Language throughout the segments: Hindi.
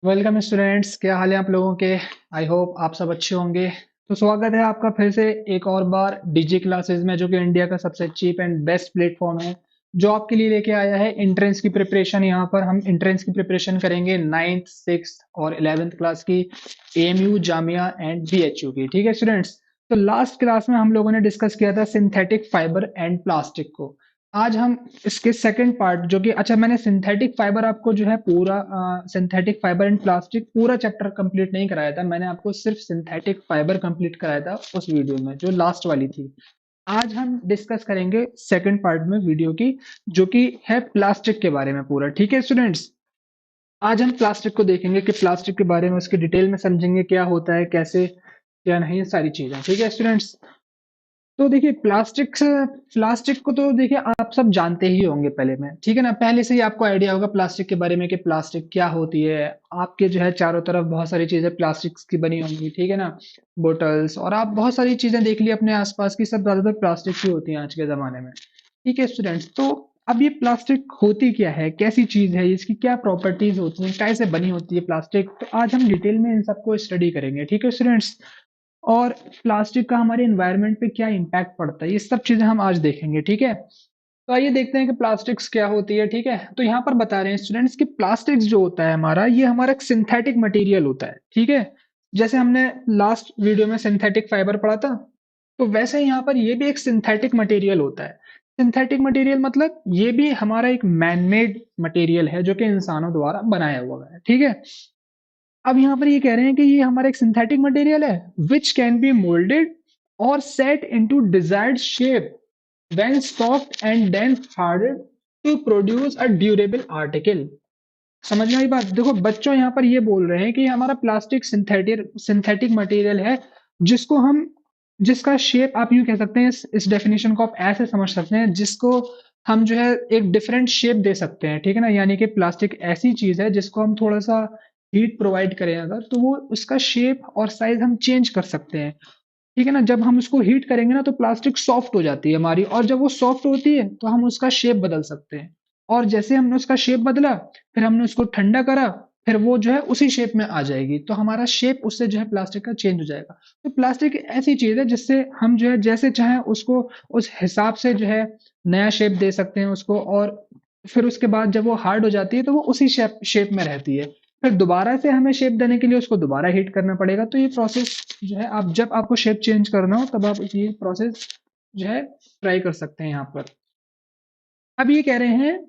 वेलकम स्टूडेंट्स, क्या हाल है आप लोगों के। आई होप आप सब अच्छे होंगे। तो स्वागत है आपका फिर से एक और बार डीजी क्लासेस में, जो कि इंडिया का सबसे चीप एंड बेस्ट प्लेटफॉर्म है, जो आपके लिए लेके आया है एंट्रेंस की प्रिपरेशन। यहाँ पर हम एंट्रेंस की प्रिपरेशन करेंगे 9th 6th और 11th क्लास की, एएमयू, जामिया एंड बीएचयू की। ठीक है स्टूडेंट्स। तो लास्ट क्लास में हम लोगों ने डिस्कस किया था सिंथेटिक फाइबर एंड प्लास्टिक को। आज हम इसके सेकंड पार्ट, जो कि अच्छा, मैंने सिंथेटिक फाइबर आपको जो है पूरा सिंथेटिक फाइबर एंड प्लास्टिक पूरा चैप्टर कंप्लीट नहीं कराया था। मैंने आपको सिर्फ सिंथेटिक फाइबर कंप्लीट कराया था उस वीडियो में, जो लास्ट वाली थी। आज हम डिस्कस करेंगे सेकंड पार्ट में वीडियो की, जो कि है प्लास्टिक के बारे में पूरा। ठीक है स्टूडेंट्स। आज हम प्लास्टिक को देखेंगे कि प्लास्टिक के बारे में उसके डिटेल में समझेंगे, क्या होता है, कैसे, क्या नहीं, सारी चीजें। ठीक है स्टूडेंट्स। तो देखिए प्लास्टिक को तो देखिए आप सब जानते ही होंगे पहले में, ठीक है ना। पहले से ही आपको आइडिया होगा प्लास्टिक के बारे में कि प्लास्टिक क्या होती है। आपके जो है चारों तरफ बहुत सारी चीजें प्लास्टिक की बनी होंगी, ठीक है ना। बोटल्स, और आप बहुत सारी चीजें देख ली अपने आसपास की, सब ज्यादातर प्लास्टिक की होती हैं आज के जमाने में। ठीक है स्टूडेंट्स। तो अब ये प्लास्टिक होती क्या है, कैसी चीज है, इसकी क्या प्रॉपर्टीज होती हैं, कैसे बनी होती है प्लास्टिक, तो आज हम डिटेल में इन सबको स्टडी करेंगे। ठीक है स्टूडेंट्स। और प्लास्टिक का हमारे एनवायरनमेंट पे क्या इम्पैक्ट पड़ता है, ये सब चीजें हम आज देखेंगे। ठीक है। तो आइए देखते हैं कि प्लास्टिक्स क्या होती है। ठीक है। तो यहाँ पर बता रहे हैं स्टूडेंट्स कि प्लास्टिक्स जो होता है हमारा, ये हमारा एक सिंथेटिक मटेरियल होता है। ठीक है। जैसे हमने लास्ट वीडियो में सिंथेटिक फाइबर पढ़ा था, तो वैसे ही यहाँ पर ये भी एक सिंथेटिक मटेरियल होता है। सिंथेटिक मटेरियल मतलब ये भी हमारा एक मैनमेड मटेरियल है, जो कि इंसानों द्वारा बनाया हुआ है। ठीक है। अब यहाँ पर ये कह रहे हैं कि ये हमारा एक सिंथेटिक मटेरियल है, विच कैन बी मोल्डेड और set into desired shape when soft and then hardened to produce a durable article. समझ में आई बात। देखो बच्चों, यहाँ पर ये बोल रहे हैं कि हमारा प्लास्टिक सिंथेटिक मटेरियल है, जिसको हम, जिसका शेप आप यूं कह सकते हैं, इस डेफिनेशन को आप ऐसे समझ सकते हैं, जिसको हम जो है एक डिफरेंट शेप दे सकते हैं। ठीक है ना। यानी कि प्लास्टिक ऐसी चीज है जिसको हम थोड़ा सा हीट प्रोवाइड करें अगर, तो वो उसका शेप और साइज हम चेंज कर सकते हैं। ठीक है ना। जब हम उसको हीट करेंगे ना, तो प्लास्टिक सॉफ्ट हो जाती है हमारी, और जब वो सॉफ्ट होती है तो हम उसका शेप बदल सकते हैं। और जैसे हमने उसका शेप बदला, फिर हमने उसको ठंडा करा, फिर वो जो है उसी शेप में आ जाएगी, तो हमारा शेप उससे जो है प्लास्टिक का चेंज हो जाएगा। तो प्लास्टिक ऐसी चीज है जिससे हम जो है जैसे चाहे उसको उस हिसाब से जो है नया शेप दे सकते हैं उसको। और फिर उसके बाद जब वो हार्ड हो जाती है, तो वो उसी शेप में रहती है। फिर दोबारा से हमें शेप देने के लिए उसको दोबारा हीट करना पड़ेगा। तो ये प्रोसेस जो है, आप जब आपको शेप चेंज करना हो, तब आप ये प्रोसेस जो है ट्राई कर सकते हैं यहाँ पर। अब ये कह रहे हैं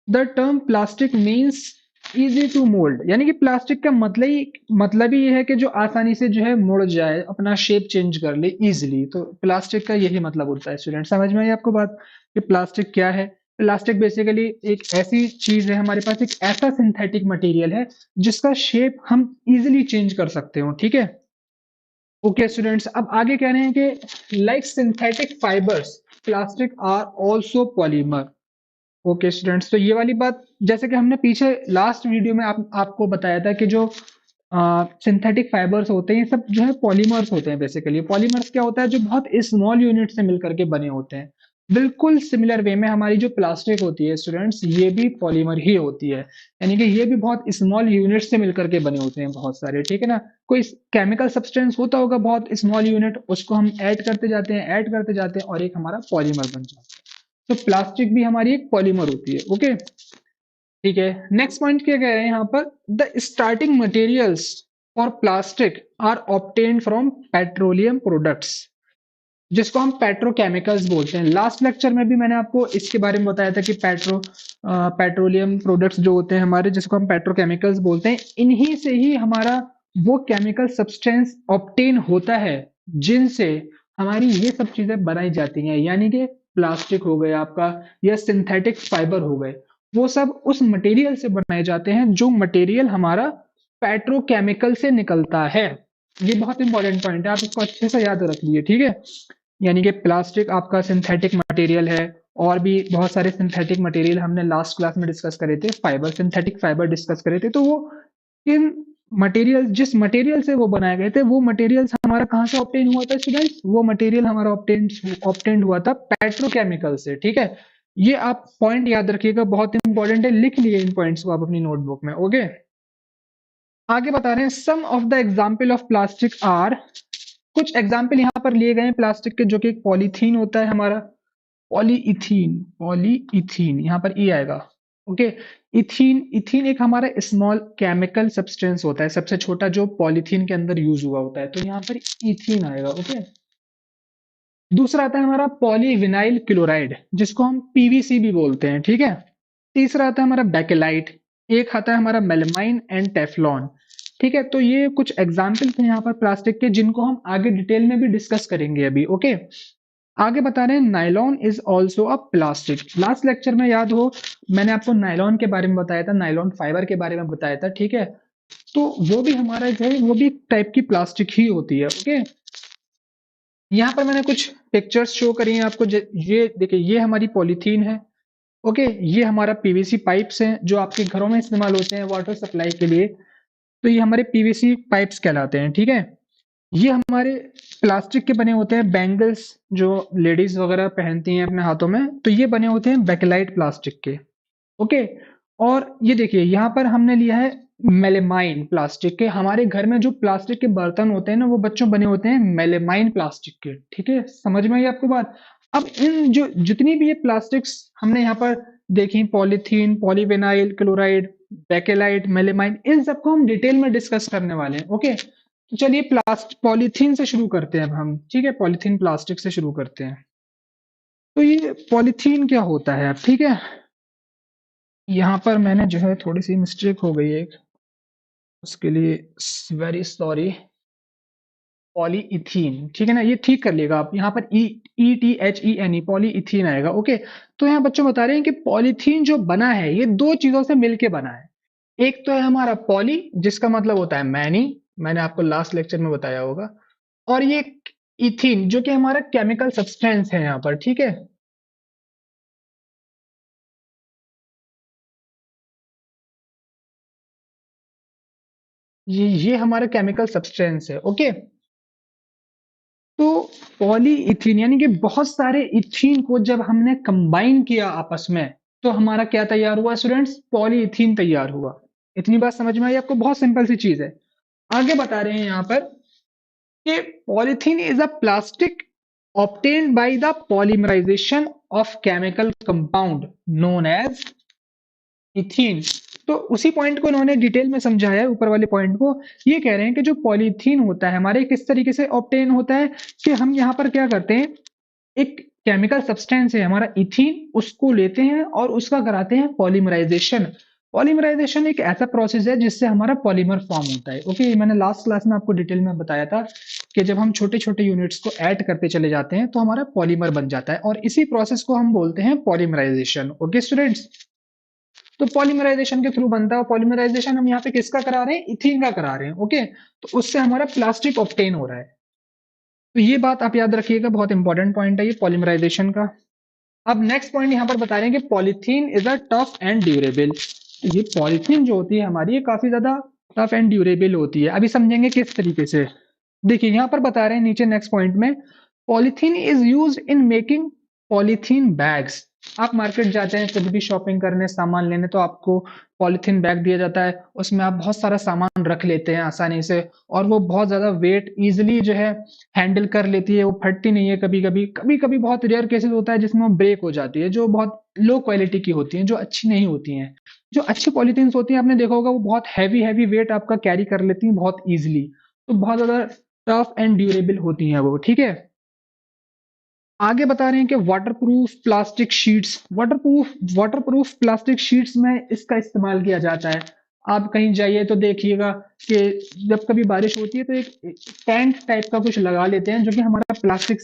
the term plastic means easy to mould, यानी कि प्लास्टिक का मतलब ही ये है कि जो आसानी से जो है मुड़ जाए, अपना शेप चेंज कर ले इजिली। तो प्लास्टिक का यही मतलब होता है स्टूडेंट। समझ में आई आपको बात कि प्लास्टिक क्या है। प्लास्टिक बेसिकली एक ऐसी चीज है हमारे पास, एक ऐसा सिंथेटिक मटेरियल है जिसका शेप हम इजिली चेंज कर सकते हो। ठीक है। ओके स्टूडेंट्स, अब आगे कह रहे हैं कि like synthetic fibres plastic are also polymer. Okay students, तो ये वाली बात, जैसे कि हमने पीछे लास्ट वीडियो में आपको बताया था कि जो सिंथेटिक फाइबर्स होते हैं, ये सब जो है पॉलीमर्स होते हैं। बेसिकली पॉलीमर्स क्या होता है, जो बहुत स्मॉल यूनिट से मिलकर के बने होते हैं। बिल्कुल सिमिलर वे में हमारी जो प्लास्टिक होती है स्टूडेंट्स, ये भी पॉलीमर ही होती है। यानी कि ये भी बहुत स्मॉल यूनिट से मिलकर के बने होते हैं बहुत सारे। ठीक है ना। कोई केमिकल सब्सटेंस होता होगा बहुत स्मॉल यूनिट, उसको हम ऐड करते जाते हैं और एक हमारा पॉलीमर बन जाता है। तो प्लास्टिक भी हमारी एक पॉलीमर होती है। ओके। ठीक है। नेक्स्ट पॉइंट क्या कह रहे हैं यहाँ पर, the starting materials for plastic are obtained from petroleum products, जिसको हम पेट्रोकेमिकल्स बोलते हैं। लास्ट लेक्चर में भी मैंने आपको इसके बारे में बताया था कि पेट्रोलियम प्रोडक्ट्स जो होते हैं हमारे, जिसको हम पेट्रोकेमिकल्स बोलते हैं, इन्हीं से ही हमारा वो केमिकल सब्सटेंस ऑब्टेन होता है जिनसे हमारी ये सब चीजें बनाई जाती हैं। यानी कि प्लास्टिक हो गया आपका, या सिंथेटिक फाइबर हो गए, वो सब उस मटेरियल से बनाए जाते हैं, जो मटेरियल हमारा पेट्रोकेमिकल से निकलता है। ये बहुत इंपॉर्टेंट पॉइंट है, आप इसको अच्छे से याद रख लीजिए। ठीक है। यानी कि प्लास्टिक आपका सिंथेटिक मटेरियल है, और भी बहुत सारे सिंथेटिक मटेरियल हमने लास्ट क्लास में डिस्कस करे थे, फाइबर, सिंथेटिक फाइबर डिस्कस करे थे। तो वो इन मटेरियल, जिस मटेरियल से वो बनाए गए थे, वो मटेरियल हमारा कहाँ से ऑप्टेन हुआ था स्टूडेंट, वो मटेरियल हमारा ऑप्टेन हुआ था पेट्रोकेमिकल से। ठीक है। ये आप पॉइंट याद रखिएगा, बहुत इंपॉर्टेंट है, लिख लिए इन पॉइंट्स को आप अपनी नोटबुक में। ओके। आगे बता रहे हैं some of the example of plastic are, कुछ एग्जाम्पल यहाँ पर लिए गए हैं प्लास्टिक के, जो कि एक पॉलीथीन होता है हमारा, पॉलीइथीन, पॉलीइथीन यहाँ पर ई आएगा। ओके, इथीन, इथीन एक हमारा स्मॉल केमिकल सब्सटेंस होता है, सबसे छोटा जो पॉलीथीन के अंदर यूज हुआ होता है, तो यहाँ पर इथीन आएगा। ओके, दूसरा आता है हमारा पॉलीविनाइल क्लोराइड, जिसको हम पीवीसी भी बोलते हैं, ठीक है। तीसरा आता है हमारा बेकेलाइट, एक आता है हमारा मेलमाइन एंड टेफ्लॉन, ठीक है। तो ये कुछ एग्जाम्पल थे यहाँ पर प्लास्टिक के, जिनको हम आगे डिटेल में भी डिस्कस करेंगे अभी। ओके, आगे बता रहे हैं nylon is also a plastic. Last lecture में याद हो मैंने आपको नायलॉन के बारे में बताया था, नायलॉन फाइबर के बारे में बताया था, ठीक है। तो वो भी हमारा जो है वो भी एक टाइप की प्लास्टिक ही होती है। ओके, यहाँ पर मैंने कुछ पिक्चर्स शो करी हैं आपको, ये देखिए, ये हमारी पॉलीथीन है। ओके, ये हमारा पीवीसी पाइप्स हैं जो आपके घरों में इस्तेमाल होते हैं वाटर सप्लाई के लिए, तो ये हमारे पीवीसी पाइप्स कहलाते हैं, ठीक है। ये हमारे प्लास्टिक के बने होते हैं बैंगल्स, जो लेडीज वगैरह पहनती हैं अपने हाथों में, तो ये बने होते हैं बेकेलाइट प्लास्टिक के। ओके, और ये देखिए यहाँ पर हमने लिया है मेलेमाइन प्लास्टिक के। हमारे घर में जो प्लास्टिक के बर्तन होते हैं ना, वो बच्चों बने होते हैं मेलेमाइन प्लास्टिक के, ठीक है। समझ में आई आपको बात। अब इन जो जितनी भी ये प्लास्टिक्स हमने यहाँ पर देखी, polythene, polyvinyl chloride, bakelite, melamine, इन सबको हम डिटेल में डिस्कस करने वाले हैं। ओके, तो चलिए पॉलीथीन से शुरू करते हैं अब हम, ठीक है। पॉलीथीन प्लास्टिक से शुरू करते हैं। तो ये पॉलीथीन क्या होता है अब, ठीक है। यहाँ पर मैंने जो है थोड़ी सी मिस्टेक हो गई है, उसके लिए वेरी सॉरी। पॉलीइथीन, ठीक है ना, ये ठीक कर लिएगा आप, यहाँ पर ETHENE पॉलीइथीन आएगा। ओके, तो यहाँ बच्चों बता रहे हैं कि पॉलीथीन जो बना है ये दो चीजों से मिलके बना है। एक तो है हमारा पॉली, जिसका मतलब होता है मैनी, मैंने आपको लास्ट लेक्चर में बताया होगा, और ये इथीन जो कि हमारा केमिकल सब्सटेंस है यहाँ पर, ठीक है। ये हमारा केमिकल सब्सटेंस है। ओके, तो पॉलीइथीन यानी कि बहुत सारे इथीन को जब हमने कंबाइन किया आपस में, तो हमारा क्या तैयार हुआ स्टूडेंट्स, पॉलीइथीन तैयार हुआ। इतनी बात समझ में आई आपको, बहुत सिंपल सी चीज है। आगे बता रहे हैं यहाँ पर कि polythene is a plastic obtained by the polymerization of chemical compound known as ethene. तो उसी पॉइंट को इन्होंने डिटेल में समझाया है, ऊपर वाले पॉइंट को। ये कह रहे हैं कि जो पॉलीथीन होता है हमारे, किस तरीके से ऑब्टेन होता है, कि हम यहाँ पर क्या करते हैं, एक केमिकल सब्सटेंस है हमारा इथीन, उसको लेते हैं और उसका कराते हैं पॉलीमराइजेशन। पॉलीमराइजेशन एक ऐसा प्रोसेस है जिससे हमारा पॉलीमर फॉर्म होता है। ओके, मैंने लास्ट क्लास में आपको डिटेल में बताया था कि जब हम छोटे छोटे यूनिट्स को ऐड करते चले जाते हैं तो हमारा पॉलीमर बन जाता है, और इसी प्रोसेस को हम बोलते हैं पॉलीमराइजेशन। ओके स्टूडेंट्स, तो पॉलीमराइजेशन के थ्रू बनता है, और पॉलीमराइजेशन हम यहाँ पे किसका करा रहे हैं, इथीन का करा रहे हैं। ओके, तो उससे हमारा प्लास्टिक ऑब्टेन हो रहा है। तो ये बात आप याद रखिएगा, बहुत इंपॉर्टेंट पॉइंट है ये पॉलीमराइजेशन का। अब नेक्स्ट पॉइंट यहाँ पर बता रहे हैं कि polythene is a tough and durable. ये पॉलीथीन जो होती है हमारी, ये काफी ज्यादा टफ एंड ड्यूरेबल होती है। अभी समझेंगे किस तरीके से। देखिए यहाँ पर बता रहे हैं नीचे नेक्स्ट पॉइंट में, polythene is use in making polythene bags. आप मार्केट जाते हैं कभी भी शॉपिंग करने, सामान लेने, तो आपको पॉलीथीन बैग दिया जाता है, उसमें आप बहुत सारा सामान रख लेते हैं आसानी से, और वो बहुत ज्यादा वेट इजिली जो है हैंडल कर लेती है, वो फटती नहीं है। कभी कभी कभी कभी बहुत रेयर केसेस होता है जिसमें वो ब्रेक हो जाती है, जो बहुत लो क्वालिटी की होती हैं, जो अच्छी नहीं होती हैं। जो अच्छी पॉलीथीन्स होती हैं, आपने देखा होगा, वो बहुत हैवी हैवी वेट आपका कैरी कर लेती हैं बहुत इजिली, तो बहुत ज्यादा टफ एंड ड्यूरेबल होती हैं वो, ठीक है। आगे बता रहे हैं कि waterproof plastic sheets, waterproof plastic sheets में इसका इस्तेमाल किया जाता है। आप कहीं जाइए तो देखिएगा कि जब कभी बारिश होती है तो एक टेंट टाइप का कुछ लगा लेते हैं, जो कि हमारा प्लास्टिक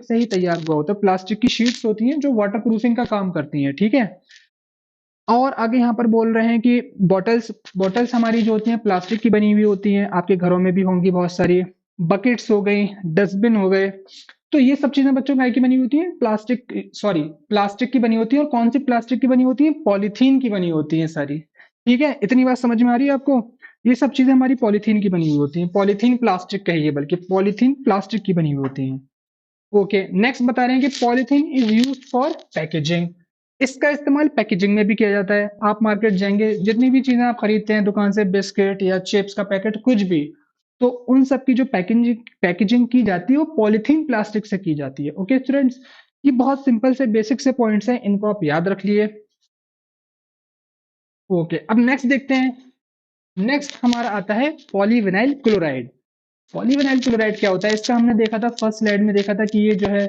से ही तैयार हुआ होता है। प्लास्टिक की शीट्स होती हैं जो वाटरप्रूफिंग का काम करती हैं, ठीक है। और आगे यहाँ पर बोल रहे हैं कि बॉटल्स, बॉटल्स हमारी जो होती हैं प्लास्टिक की बनी हुई होती हैं, आपके घरों में भी होंगी बहुत सारी। बकेट्स हो गई, डस्टबिन हो गए, तो ये सब चीजें बच्चों काय की बनी होती है, प्लास्टिक की बनी होती है। और कौन सी प्लास्टिक की बनी होती है, पॉलीथीन की बनी होती है सारी, ठीक है। इतनी बात समझ में आ रही है आपको, ये सब चीजें हमारी पॉलीथीन की बनी हुई होती हैं। पॉलीथीन प्लास्टिक कहिए, बल्कि पॉलीथीन प्लास्टिक की बनी हुई होती हैं। ओके, नेक्स्ट बता रहे हैं कि polythene is use for packaging. इसका इस्तेमाल पैकेजिंग में भी किया जाता है। आप मार्केट जाएंगे, जितनी भी चीजें आप खरीदते हैं दुकान से, बिस्किट या चिप्स का पैकेट कुछ भी, तो उन सब की जो पैकेजिंग पैकेजिंग की जाती है वो पॉलिथीन प्लास्टिक से की जाती है। ओके स्टूडेंट्स, ये बहुत सिंपल से बेसिक से पॉइंट्स हैं, इनको आप याद रख लिए। ओके, अब नेक्स्ट देखते हैं। नेक्स्ट हमारा आता है पॉलीविनाइल क्लोराइड। पॉलीविनाइल क्लोराइड क्या होता है? इसका हमने देखा था फर्स्ट स्लाइड में, देखा था कि ये जो है,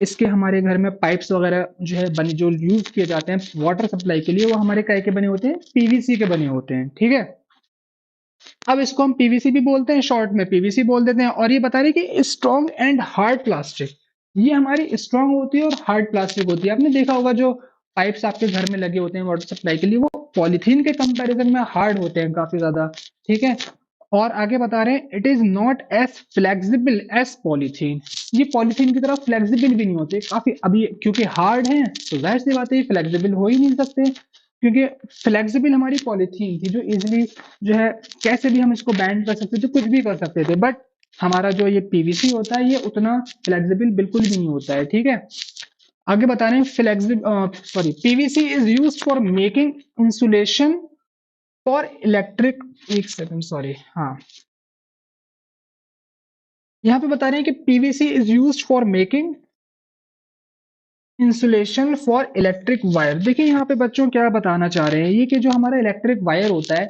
इसके हमारे घर में पाइप्स वगैरह जो है बने, जो यूज किए जाते हैं वाटर सप्लाई के लिए, वो हमारे काय के बने होते हैं? पीवीसी के बने होते हैं, ठीक है। अब इसको हम पीवीसी भी बोलते हैं, शॉर्ट में पीवीसी बोल देते हैं। और ये बता रहे कि स्ट्रॉन्ग एंड हार्ड प्लास्टिक, ये हमारी स्ट्रॉन्ग होती है और हार्ड प्लास्टिक होती है। आपने देखा होगा जो पाइप्स आपके घर में लगे होते हैं वाटर सप्लाई के लिए, वो पॉलिथीन के कंपैरिजन में हार्ड होते हैं काफी ज्यादा, ठीक है। और आगे बता रहे हैं it is not as flexible as polythene, ये पॉलीथीन की तरह फ्लेक्सिबल भी नहीं होते काफी। अभी क्योंकि हार्ड है तो जाहिर सी बात है फ्लेक्सिबल हो ही नहीं सकते, क्योंकि फ्लेक्सिबल हमारी पॉलीथीन थी जो इजिली जो है कैसे भी हम इसको बैंड कर सकते थे, कुछ भी कर सकते थे। बट हमारा जो ये पीवीसी होता है ये उतना फ्लेक्सिबल बिल्कुल भी नहीं होता है, ठीक है। आगे बता रहे हैं flexible, sorry, PVC is used for making insulation for electric, एक सेकंड सॉरी, हाँ, यहाँ पे बता रहे हैं कि PVC is used for making insulation for electric wire. देखिए यहाँ पे बच्चों क्या बताना चाह रहे हैं ये, कि जो हमारा इलेक्ट्रिक वायर होता है,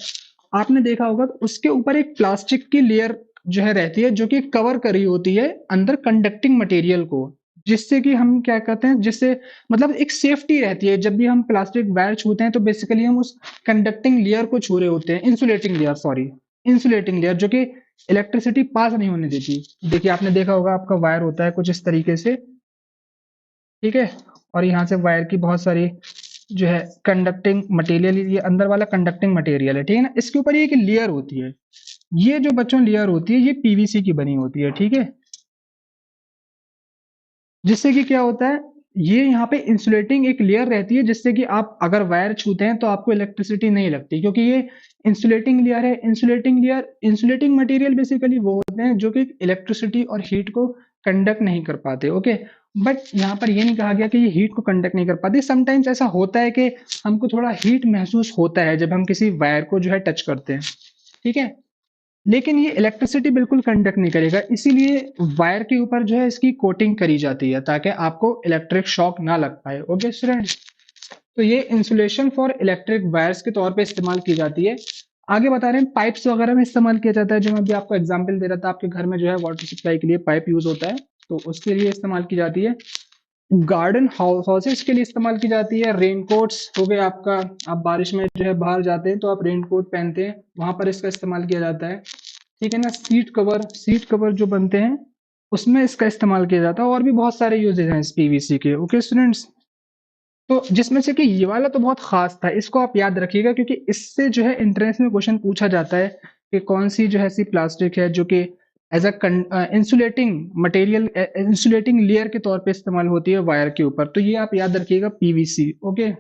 आपने देखा होगा तो उसके ऊपर एक प्लास्टिक की लेयर जो है रहती है, जो कि कवर करी होती है अंदर कंडक्टिंग मटेरियल को, जिससे कि हम क्या कहते हैं, जिससे मतलब एक सेफ्टी रहती है। जब भी हम प्लास्टिक वायर छूते हैं तो बेसिकली हम उस कंडक्टिंग लेयर को छू रहे होते हैं, insulating layer, sorry, insulating layer, जो कि इलेक्ट्रिसिटी पास नहीं होने देती। देखिए आपने देखा होगा आपका वायर होता है कुछ इस तरीके से, ठीक है। और यहाँ से वायर की बहुत सारी जो है कंडक्टिंग मटेरियल, ये अंदर वाला कंडक्टिंग मटेरियल है, ठीक है ना। इसके ऊपर ये एक लेयर होती है, ये जो बच्चों लेयर होती है ये पीवीसी की बनी होती है, ठीक है। जिससे कि क्या होता है, ये यहाँ पे इंसुलेटिंग एक लेयर रहती है, जिससे कि आप अगर वायर छूते हैं तो आपको इलेक्ट्रिसिटी नहीं लगती, क्योंकि ये इंसुलेटिंग लेयर है। Insulating layer, insulating material basically वो होते हैं जो कि इलेक्ट्रिसिटी और हीट को कंडक्ट नहीं कर पाते, ओके। बट यहाँ पर ये नहीं कहा गया कि ये हीट को कंडक्ट नहीं कर पाते। समटाइम्स ऐसा होता है कि हमको थोड़ा हीट महसूस होता है जब हम किसी वायर को जो है टच करते हैं, ठीक है। लेकिन ये इलेक्ट्रिसिटी बिल्कुल कंडक्ट नहीं करेगा, इसीलिए वायर के ऊपर जो है इसकी कोटिंग करी जाती है, ताकि आपको इलेक्ट्रिक शॉक ना लग पाए, ओके स्टूडेंट्स। तो ये इंसुलेशन फॉर इलेक्ट्रिक वायर्स के तौर पे इस्तेमाल की जाती है। आगे बता रहे हैं पाइप्स वगैरह में इस्तेमाल किया जाता है, जो मैं भी आपको एग्जांपल दे रहा था, आपके घर में जो है वाटर सप्लाई के लिए पाइप यूज होता है, तो उसके लिए इस्तेमाल की जाती है। गार्डन हाउसेस के लिए इस्तेमाल की जाती है। रेनकोट्स हो गए आपका, आप बारिश में जो है बाहर जाते हैं तो आप रेनकोट पहनते हैं, वहां पर इसका इस्तेमाल किया जाता है, ठीक है ना। सीट कवर जो बनते हैं उसमें इसका इस्तेमाल किया जाता है। और भी बहुत सारे यूजेज हैं इस पीवीसी के, ओके स्टूडेंट्स। तो जिसमें से कि ये वाला तो बहुत खास था, इसको आप याद रखिएगा, क्योंकि इससे जो है एंट्रेंस में क्वेश्चन पूछा जाता है कि कौन सी जो है ऐसी प्लास्टिक है जो कि as a insulating material, insulating layer के तौर पे इस्तेमाल होती है वायर के ऊपर। तो ये आप याद रखिएगा, पीवीसी, ओके।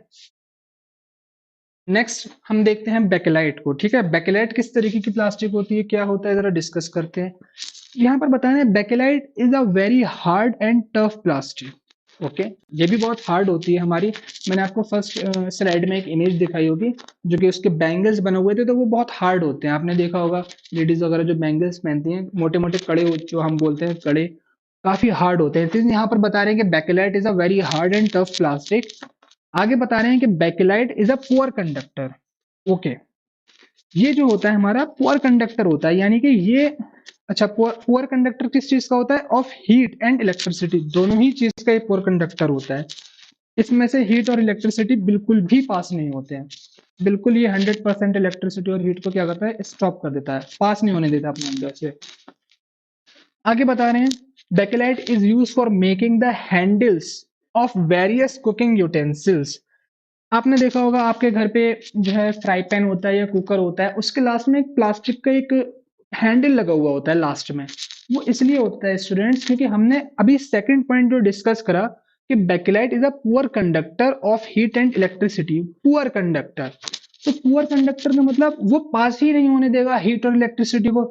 नेक्स्ट हम देखते हैं बेकेलाइट को, ठीक है। बेकेलाइट किस तरीके की प्लास्टिक होती है, क्या होता है, जरा डिस्कस करते हैं। यहाँ पर बताना है bakelite is a very hard and tough plastic, okay. ये भी बहुत हार्ड होती है हमारी। मैंने आपको फर्स्ट स्लाइड में एक इमेज दिखाई होगी, जो कि उसके बैंगल्स बने हुए थे, तो वो बहुत हार्ड होते हैं। आपने देखा होगा लेडीज वगैरह जो बैंगल्स पहनती हैं, मोटे मोटे कड़े जो हम बोलते हैं कड़े, काफी हार्ड होते हैं। तो यहाँ पर बता रहे हैं कि bakelite is a very hard and tough plastic. आगे बता रहे हैं कि bakelite is a poor conductor, okay. ये जो होता है हमारा पुअर कंडक्टर होता है, यानी कि ये, अच्छा, पुअर कंडक्टर किस चीज का होता है? ऑफ हीट एंड इलेक्ट्रिसिटी, दोनों ही चीज का ये पुअर कंडक्टर होता है। इसमें से हीट और इलेक्ट्रिसिटी बिल्कुल भी पास नहीं होते हैं, बिल्कुल। ये 100% इलेक्ट्रिसिटी और हीट को क्या करता है? स्टॉप कर देता है, पास नहीं होने देता अपने अंदर से। आगे बता रहे हैं bakelite is use for making the handles of various cooking utensils. आपने देखा होगा आपके घर पे जो है फ्राई पैन होता है या कुकर होता है, उसके लास्ट में एक प्लास्टिक का एक हैंडल लगा हुआ होता है लास्ट में। वो इसलिए होता है स्टूडेंट्स, क्योंकि हमने अभी सेकंड पॉइंट जो डिस्कस करा कि bakelite is a poor conductor of heat and electricity, poor conductor. तो पुअर कंडक्टर का मतलब वो पास ही नहीं होने देगा हीट और इलेक्ट्रिसिटी को।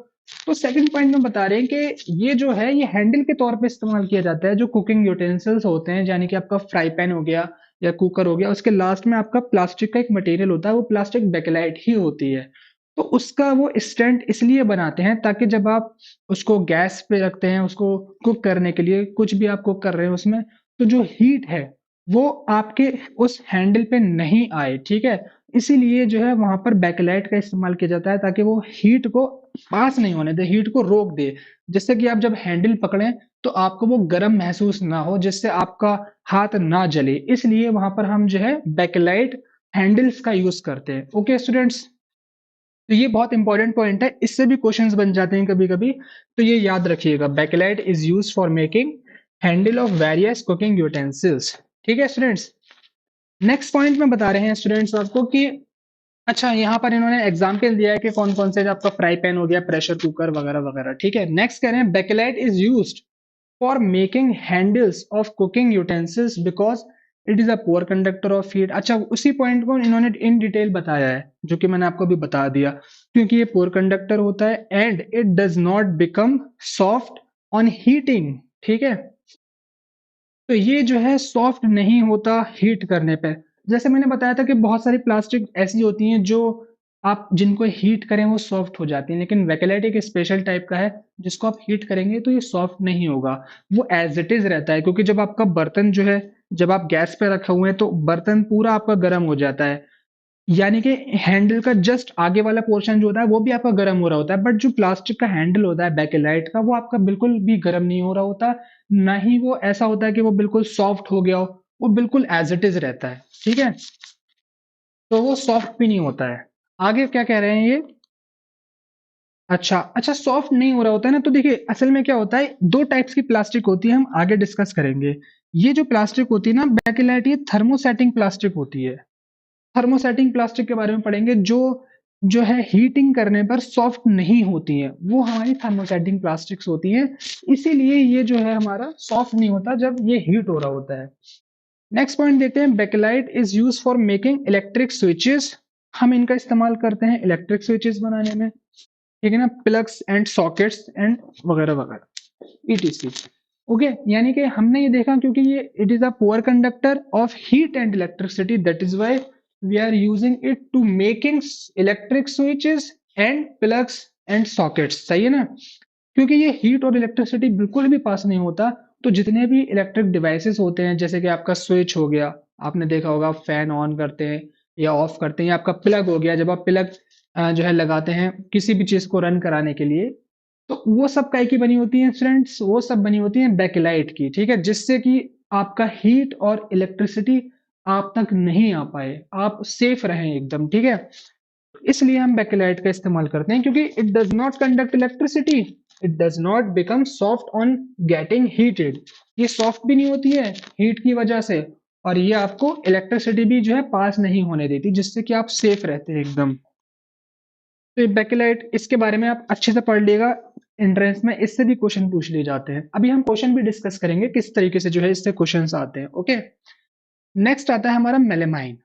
तो सेकंड पॉइंट में बता रहे हैं कि ये जो है ये हैंडल के तौर पे इस्तेमाल किया जाता है, जो कुकिंग यूटेंसिल्स होते हैं, यानी कि आपका फ्राई पैन हो गया या कुकर हो गया, उसके लास्ट में आपका प्लास्टिक का एक मटेरियल होता है, वो प्लास्टिक बेकेलाइट ही होती है। तो उसका वो स्टैंड इसलिए बनाते हैं ताकि जब आप उसको गैस पे रखते हैं, उसको कुक करने के लिए, कुछ भी आप कुक कर रहे हैं उसमें, तो जो हीट है वो आपके उस हैंडल पे नहीं आए, ठीक है। इसीलिए जो है वहां पर बैकलाइट का इस्तेमाल किया जाता है ताकि वो हीट को पास नहीं होने दे, हीट को रोक दे, जिससे कि आप जब हैंडल पकड़ें तो आपको वो गर्म महसूस ना हो, जिससे आपका हाथ ना जले। इसलिए वहां पर हम जो है बैकलाइट हैंडल्स का यूज करते हैं। ओके स्टूडेंट्स, तो ये बहुत इंपॉर्टेंट पॉइंट है, इससे भी क्वेश्चंस बन जाते हैं कभी कभी, तो ये याद रखिएगा। Bakelite is use for making handle of various cooking utensils. ठीक है स्टूडेंट्स। नेक्स्ट पॉइंट में बता रहे हैं स्टूडेंट्स आपको कि अच्छा, यहाँ पर इन्होंने एग्जाम्पल दिया है कि कौन कौन से, आपका फ्राई पैन हो गया, प्रेशर कुकर वगैरह वगैरह, ठीक है। नेक्स्ट कह रहे हैं bakelite is used for making handles of cooking utensils because it is a poor conductor of heat. अच्छा, उसी पॉइंट को इन्होंने इन डिटेल बताया है, जो कि मैंने आपको अभी बता दिया, क्योंकि ये पुअर कंडक्टर होता है and it does not become soft on heating, ठीक है। तो ये जो है सॉफ्ट नहीं होता हीट करने पे। जैसे मैंने बताया था कि बहुत सारी प्लास्टिक ऐसी होती हैं जो आप जिनको हीट करें वो सॉफ्ट हो जाती हैं, लेकिन वेकेलाइट एक स्पेशल टाइप का है जिसको आप हीट करेंगे तो ये सॉफ्ट नहीं होगा, वो एज इट इज रहता है। क्योंकि जब आपका बर्तन जो है, जब आप गैस पे रखे हुए हैं तो बर्तन पूरा आपका गर्म हो जाता है, यानी कि हैंडल का जस्ट आगे वाला पोर्शन जो होता है वो भी आपका गर्म हो रहा होता है, बट जो प्लास्टिक का हैंडल होता है बैकेलाइट का, वो आपका बिल्कुल भी गर्म नहीं हो रहा होता, ना ही वो ऐसा होता है कि वो बिल्कुल सॉफ्ट हो गया हो, वो बिल्कुल एज इट इज रहता है, ठीक है। तो वो सॉफ्ट भी नहीं होता है। आगे क्या कह रहे हैं ये, अच्छा अच्छा, सॉफ्ट नहीं हो रहा होता है ना, तो देखिए असल में क्या होता है, दो टाइप्स की प्लास्टिक होती है, हम आगे डिस्कस करेंगे। ये जो प्लास्टिक होती है ना बैकेलाइट, ये थर्मोसेटिंग प्लास्टिक होती है। थर्मोसेटिंग प्लास्टिक के बारे में पढ़ेंगे, जो जो है हीटिंग करने पर सॉफ्ट नहीं होती है, वो हमारी थर्मोसेटिंग प्लास्टिक्स होती है। इसीलिए ये जो है हमारा सॉफ्ट नहीं होता जब ये हीट हो रहा होता है। नेक्स्ट पॉइंट देखते हैं, bakelite is use for making electric switches. हम इनका इस्तेमाल करते हैं इलेक्ट्रिक स्विचेस बनाने में, ठीक है ना, प्लग्स एंड सॉकेट्स एंड वगैरह वगैरह ईटीसी। ओके, यानी कि हमने ये देखा क्योंकि ये it is a poor conductor of heat and electricity, that is why we are using it to making electric switches and plugs and sockets, सही है ना। क्योंकि ये हीट और इलेक्ट्रिसिटी बिल्कुल भी पास नहीं होता, तो जितने भी इलेक्ट्रिक डिवाइसेस होते हैं, जैसे कि आपका स्विच हो गया, आपने देखा होगा फैन ऑन करते हैं या ऑफ करते हैं, या आपका प्लग हो गया, जब आप प्लग जो है लगाते हैं किसी भी चीज को रन कराने के लिए, तो वो सब काय की बनी होती है फ्रेंड्स, वो सब बनी होती है बैकलाइट की, ठीक है, जिससे कि आपका हीट और इलेक्ट्रिसिटी आप तक नहीं आ पाए, आप सेफ रहें एकदम, ठीक है। इसलिए हम बैकलाइट का इस्तेमाल करते हैं, क्योंकि it does not conduct electricity, it does not become soft on getting heated. ये सॉफ्ट भी नहीं होती है हीट की वजह से, और ये आपको इलेक्ट्रिसिटी भी जो है पास नहीं होने देती, जिससे कि आप सेफ रहते हैं एकदम। तो बैकेलाइट, इसके बारे में आप अच्छे से पढ़ लीजिएगा, एंट्रेंस में इससे भी क्वेश्चन पूछ लिए जाते हैं। अभी हम क्वेश्चन भी डिस्कस करेंगे किस तरीके से जो है इससे क्वेश्चंस आते हैं। ओके, नेक्स्ट आता है हमारा मेलेमाइन।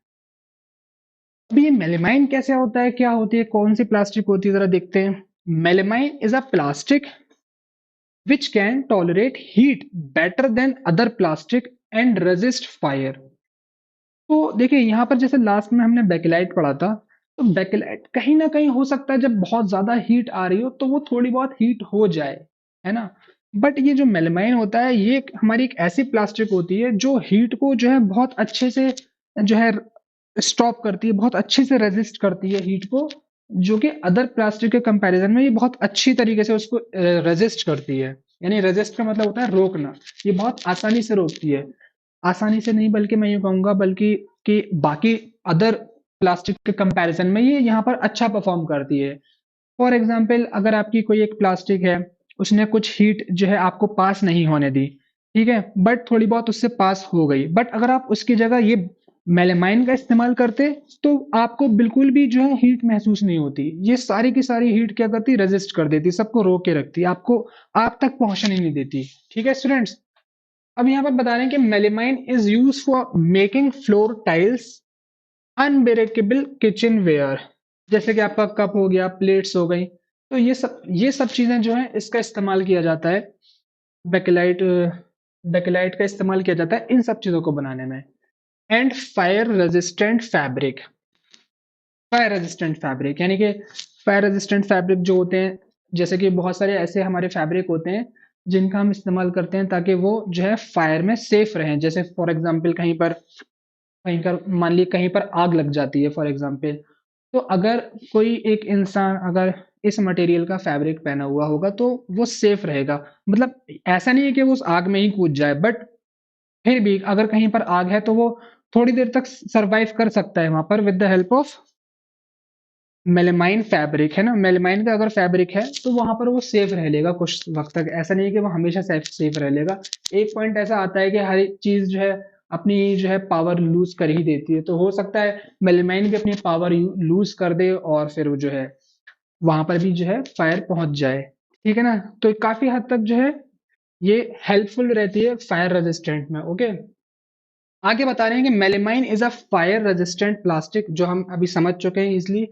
अभी ये मेलेमाइन कैसे होता है, क्या होती है, कौन सी प्लास्टिक होती है, जरा देखते हैं। Melamine is a plastic which can tolerate heat better than other plastic and resist fire. तो देखिए यहाँ पर जैसे लास्ट में हमने बैकेलाइट पढ़ा था, तो बैकेलाइट कहीं ना कहीं हो सकता है जब बहुत ज्यादा हीट आ रही हो तो वो थोड़ी बहुत हीट हो जाए, है ना। बट ये जो मेलमाइन होता है, ये हमारी एक ऐसी प्लास्टिक होती है जो हीट को जो है बहुत अच्छे से जो है स्टॉप करती है, बहुत अच्छे से रेजिस्ट करती है हीट को, जो कि अदर प्लास्टिक के कंपैरिजन में ये बहुत अच्छी तरीके से उसको रेजिस्ट करती है। यानी रेजिस्ट का मतलब होता है रोकना, ये बहुत आसानी से रोकती है। आसानी से नहीं, बल्कि मैं यूँ कहूँगा बल्कि कि बाकी अदर प्लास्टिक के कंपैरिजन में ये यहाँ पर अच्छा परफॉर्म करती है। फॉर एग्जाम्पल, अगर आपकी कोई एक प्लास्टिक है, उसने कुछ हीट जो है आपको पास नहीं होने दी, ठीक है, बट थोड़ी बहुत उससे पास हो गई, बट अगर आप उसकी जगह ये मेलेमाइन का इस्तेमाल करते तो आपको बिल्कुल भी जो है हीट महसूस नहीं होती। ये सारी की सारी हीट क्या करती, रेजिस्ट कर देती, सबको रोक के रखती, आपको आप तक पहुंचने नहीं देती, ठीक है स्टूडेंट्स। अब यहाँ पर बता रहे हैं कि melamine is use for making floor tiles, unbreakable kitchen ware, जैसे कि आपका कप हो गया, प्लेट्स हो गई, तो ये सब चीजें जो है इसका इस्तेमाल किया जाता है। बैकेलाइट बैकेलाइट का इस्तेमाल किया जाता है इन सब चीजों को बनाने में। And fire resistant fabric. Fire resistant fabric यानी कि फायर रेजिस्टेंट फैब्रिक जो होते हैं, जैसे कि बहुत सारे ऐसे हमारे फैब्रिक होते हैं जिनका हम इस्तेमाल करते हैं ताकि वो जो है फायर में सेफ रहें। जैसे फॉर एग्जांपल कहीं पर मान ली कहीं पर आग लग जाती है फॉर एग्जांपल, तो अगर कोई एक इंसान अगर इस मटेरियल का फैब्रिक पहना हुआ होगा तो वो सेफ रहेगा। मतलब ऐसा नहीं है कि वो उस आग में ही कूद जाए, बट फिर भी अगर कहीं पर आग है तो वो थोड़ी देर तक सरवाइव कर सकता है वहां पर with the help of melamine fabric, है ना। मेलेमाइन का अगर फैब्रिक है तो वहां पर वो सेफ रह लेगा कुछ वक्त तक। ऐसा नहीं है कि वो हमेशा सेफ रह लेगा। एक पॉइंट ऐसा आता है कि हर एक चीज जो है अपनी जो है पावर लूज कर ही देती है, तो हो सकता है मेलेमाइन भी अपनी पावर लूज कर दे और फिर वो जो है वहां पर भी जो है फायर पहुंच जाए। ठीक है ना। तो काफी हद तक जो है ये हेल्पफुल रहती है फायर रेजिस्टेंट में। ओके, आगे बता रहे हैं कि melamine is a fire resistant plastic, जो हम अभी समझ चुके हैं easily.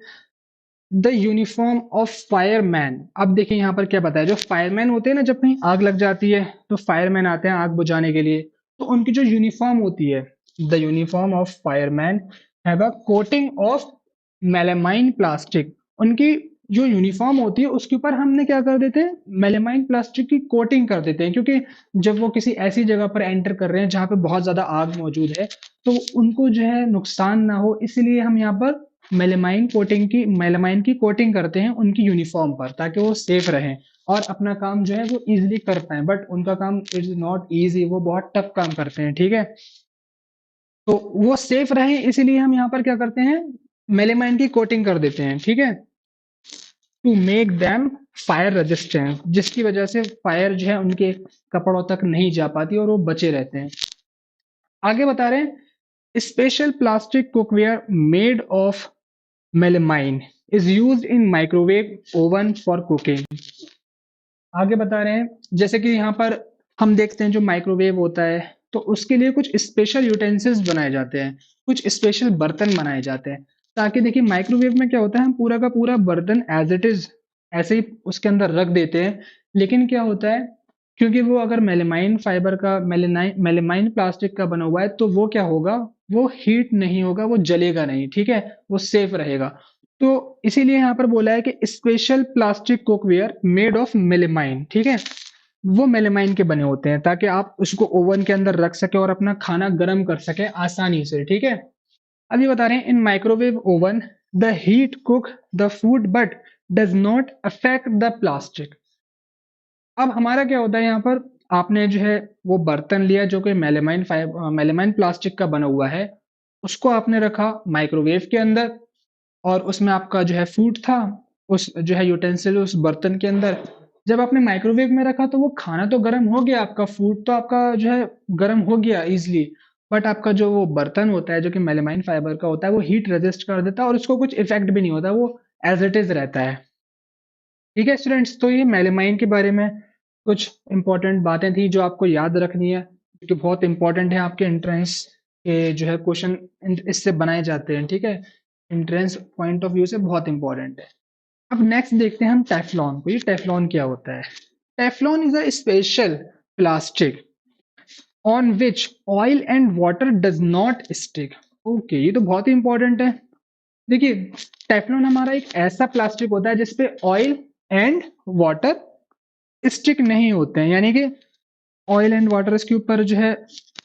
The uniform of fireman. अब देखिए यहाँ पर क्या बताया, जो फायरमैन होते हैं ना, जब कहीं आग लग जाती है तो फायरमैन आते हैं आग बुझाने के लिए, तो उनकी जो यूनिफॉर्म होती है, the uniform of fireman have a coating of melamine plastic. उनकी जो यूनिफॉर्म होती है उसके ऊपर हमने क्या कर देते हैं, मेलामाइन प्लास्टिक की कोटिंग कर देते हैं, क्योंकि जब वो किसी ऐसी जगह पर एंटर कर रहे हैं जहां पे बहुत ज्यादा आग मौजूद है तो उनको जो है नुकसान ना हो, इसलिए हम यहाँ पर मेलामाइन की कोटिंग करते हैं उनकी यूनिफॉर्म पर, ताकि वो सेफ रहें और अपना काम जो है वो इजीली कर पाए। बट उनका काम इज नॉट इजी, वो बहुत टफ काम करते हैं। ठीक है, तो वो सेफ रहें इसीलिए हम यहाँ पर क्या करते हैं, मेलेमाइन की कोटिंग कर देते हैं। ठीक है, to make them fire resistant, जिसकी वजह से फायर जो है उनके कपड़ों तक नहीं जा पाती और वो बचे रहते हैं। आगे बता रहे हैं special plastic cookware made of melamine is used in microwave oven for cooking. आगे बता रहे हैं जैसे कि यहाँ पर हम देखते हैं जो माइक्रोवेव होता है तो उसके लिए कुछ स्पेशल यूटेंसिल्स बनाए जाते हैं, कुछ स्पेशल बर्तन बनाए जाते हैं, ताकि देखिए माइक्रोवेव में क्या होता है, हम पूरा का पूरा बर्तन एज इट इज ऐसे ही उसके अंदर रख देते हैं। लेकिन क्या होता है, क्योंकि वो अगर मेलेमाइन फाइबर का मेलेमाइन प्लास्टिक का बना हुआ है तो वो क्या होगा, वो हीट नहीं होगा, वो जलेगा नहीं। ठीक है, वो सेफ रहेगा। तो इसीलिए यहाँ पर बोला है कि special plastic cookware made of melamine. ठीक है, वो मेलेमाइन के बने होते हैं ताकि आप उसको ओवन के अंदर रख सके और अपना खाना गर्म कर सके आसानी से। ठीक है, अभी बता रहे हैं in microwave oven the heat cook the food but does not affect the plastic. अब हमारा क्या होता है यहाँ पर, आपने जो है वो बर्तन लिया जो कि मेलेमाइन प्लास्टिक का बना हुआ है, उसको आपने रखा माइक्रोवेव के अंदर और उसमें आपका जो है फूड था, उस जो है यूटेंसिल उस बर्तन के अंदर। जब आपने माइक्रोवेव में रखा तो वो खाना तो गर्म हो गया, आपका फूड तो आपका जो है गर्म हो गया इजिली, बट आपका जो वो बर्तन होता है जो कि मेलेमाइन फाइबर का होता है वो हीट रेजिस्ट कर देता है और उसको कुछ इफेक्ट भी नहीं होता, वो एज इट इज रहता है। ठीक है स्टूडेंट्स, तो ये मेलेमाइन के बारे में कुछ इंपॉर्टेंट बातें थी जो आपको याद रखनी है, क्योंकि बहुत इंपॉर्टेंट है आपके एंट्रेंस के जो है क्वेश्चन इससे बनाए जाते हैं। ठीक है, एंट्रेंस पॉइंट ऑफ व्यू से बहुत इंपॉर्टेंट है। अब नेक्स्ट देखते हैं हम टेफ्लॉन को। ये टेफ्लॉन क्या होता है? Teflon is a special plastic on which oil and water does not stick. Okay, ये तो बहुत ही इंपॉर्टेंट है। देखिए, टेफ्लॉन हमारा एक ऐसा प्लास्टिक होता है जिसपे ऑयल एंड वाटर स्टिक नहीं होते हैं, यानी कि ऑयल एंड वाटर इसके ऊपर जो है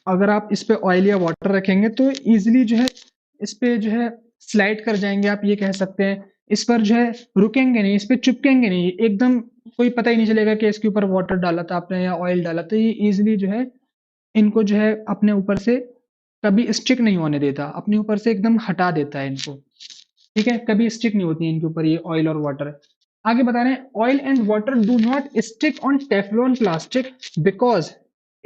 अगर आप इस पे ऑयल या वाटर रखेंगे तो इजीली जो है इस पे जो है स्लाइड कर जाएंगे, आप ये कह सकते हैं। इस पर जो है रुकेंगे नहीं, इस पे चिपकेंगे नहीं एकदम, कोई पता ही नहीं चलेगा कि इसके ऊपर वाटर डाला था आपने या ऑयल डाला, तो ये इजीली जो है इनको जो है अपने ऊपर से कभी स्टिक नहीं होने देता, अपने ऊपर से एकदम हटा देता है इनको। ठीक है, कभी स्टिक नहीं होती है इनके ऊपर ये ऑयल और वाटर। आगे बता रहे हैं oil and water do not stick on Teflon plastic because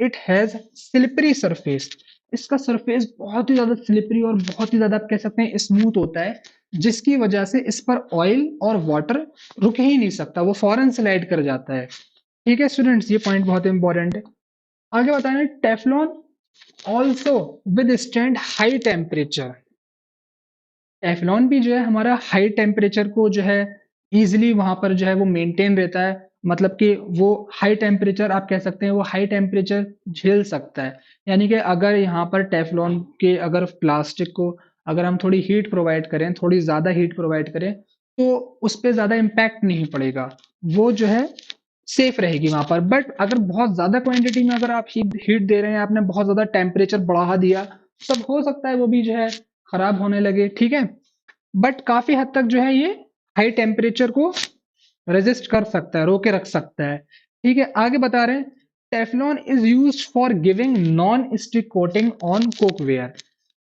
it has slippery surface. इसका सरफेस बहुत ही ज्यादा स्लिपरी और बहुत ही ज्यादा आप कह सकते हैं स्मूथ होता है, जिसकी वजह से इस पर ऑयल और वाटर रुक ही नहीं सकता, वो फौरन स्लाइड कर जाता है। ठीक है स्टूडेंट्स, ये पॉइंट बहुत इंपॉर्टेंट है। आगे बताना, Teflon also with stand high temperature. Teflon भी जो है हमारा हाई टेम्परेचर को जो है इजिली वहां पर जो है वो मेंटेन रहता है मतलब कि वो हाई टेम्परेचर, आप कह सकते हैं वो हाई टेम्परेचर झेल सकता है। यानी कि अगर यहाँ पर टेफलॉन के, अगर प्लास्टिक को अगर हम थोड़ी हीट प्रोवाइड करें, थोड़ी ज्यादा हीट प्रोवाइड करें, तो उस पर ज्यादा इम्पैक्ट नहीं पड़ेगा, वो जो है सेफ रहेगी वहां पर। बट अगर बहुत ज्यादा क्वांटिटी में अगर आप हीट दे रहे हैं, आपने बहुत ज्यादा टेम्परेचर बढ़ा दिया, तब हो सकता है वो भी जो है खराब होने लगे, ठीक है। बट काफी हद तक जो है ये हाई टेम्परेचर को रेजिस्ट कर सकता है, रोके रख सकता है, ठीक है। आगे बता रहे हैं, Teflon is used for giving non stick coating on cookware.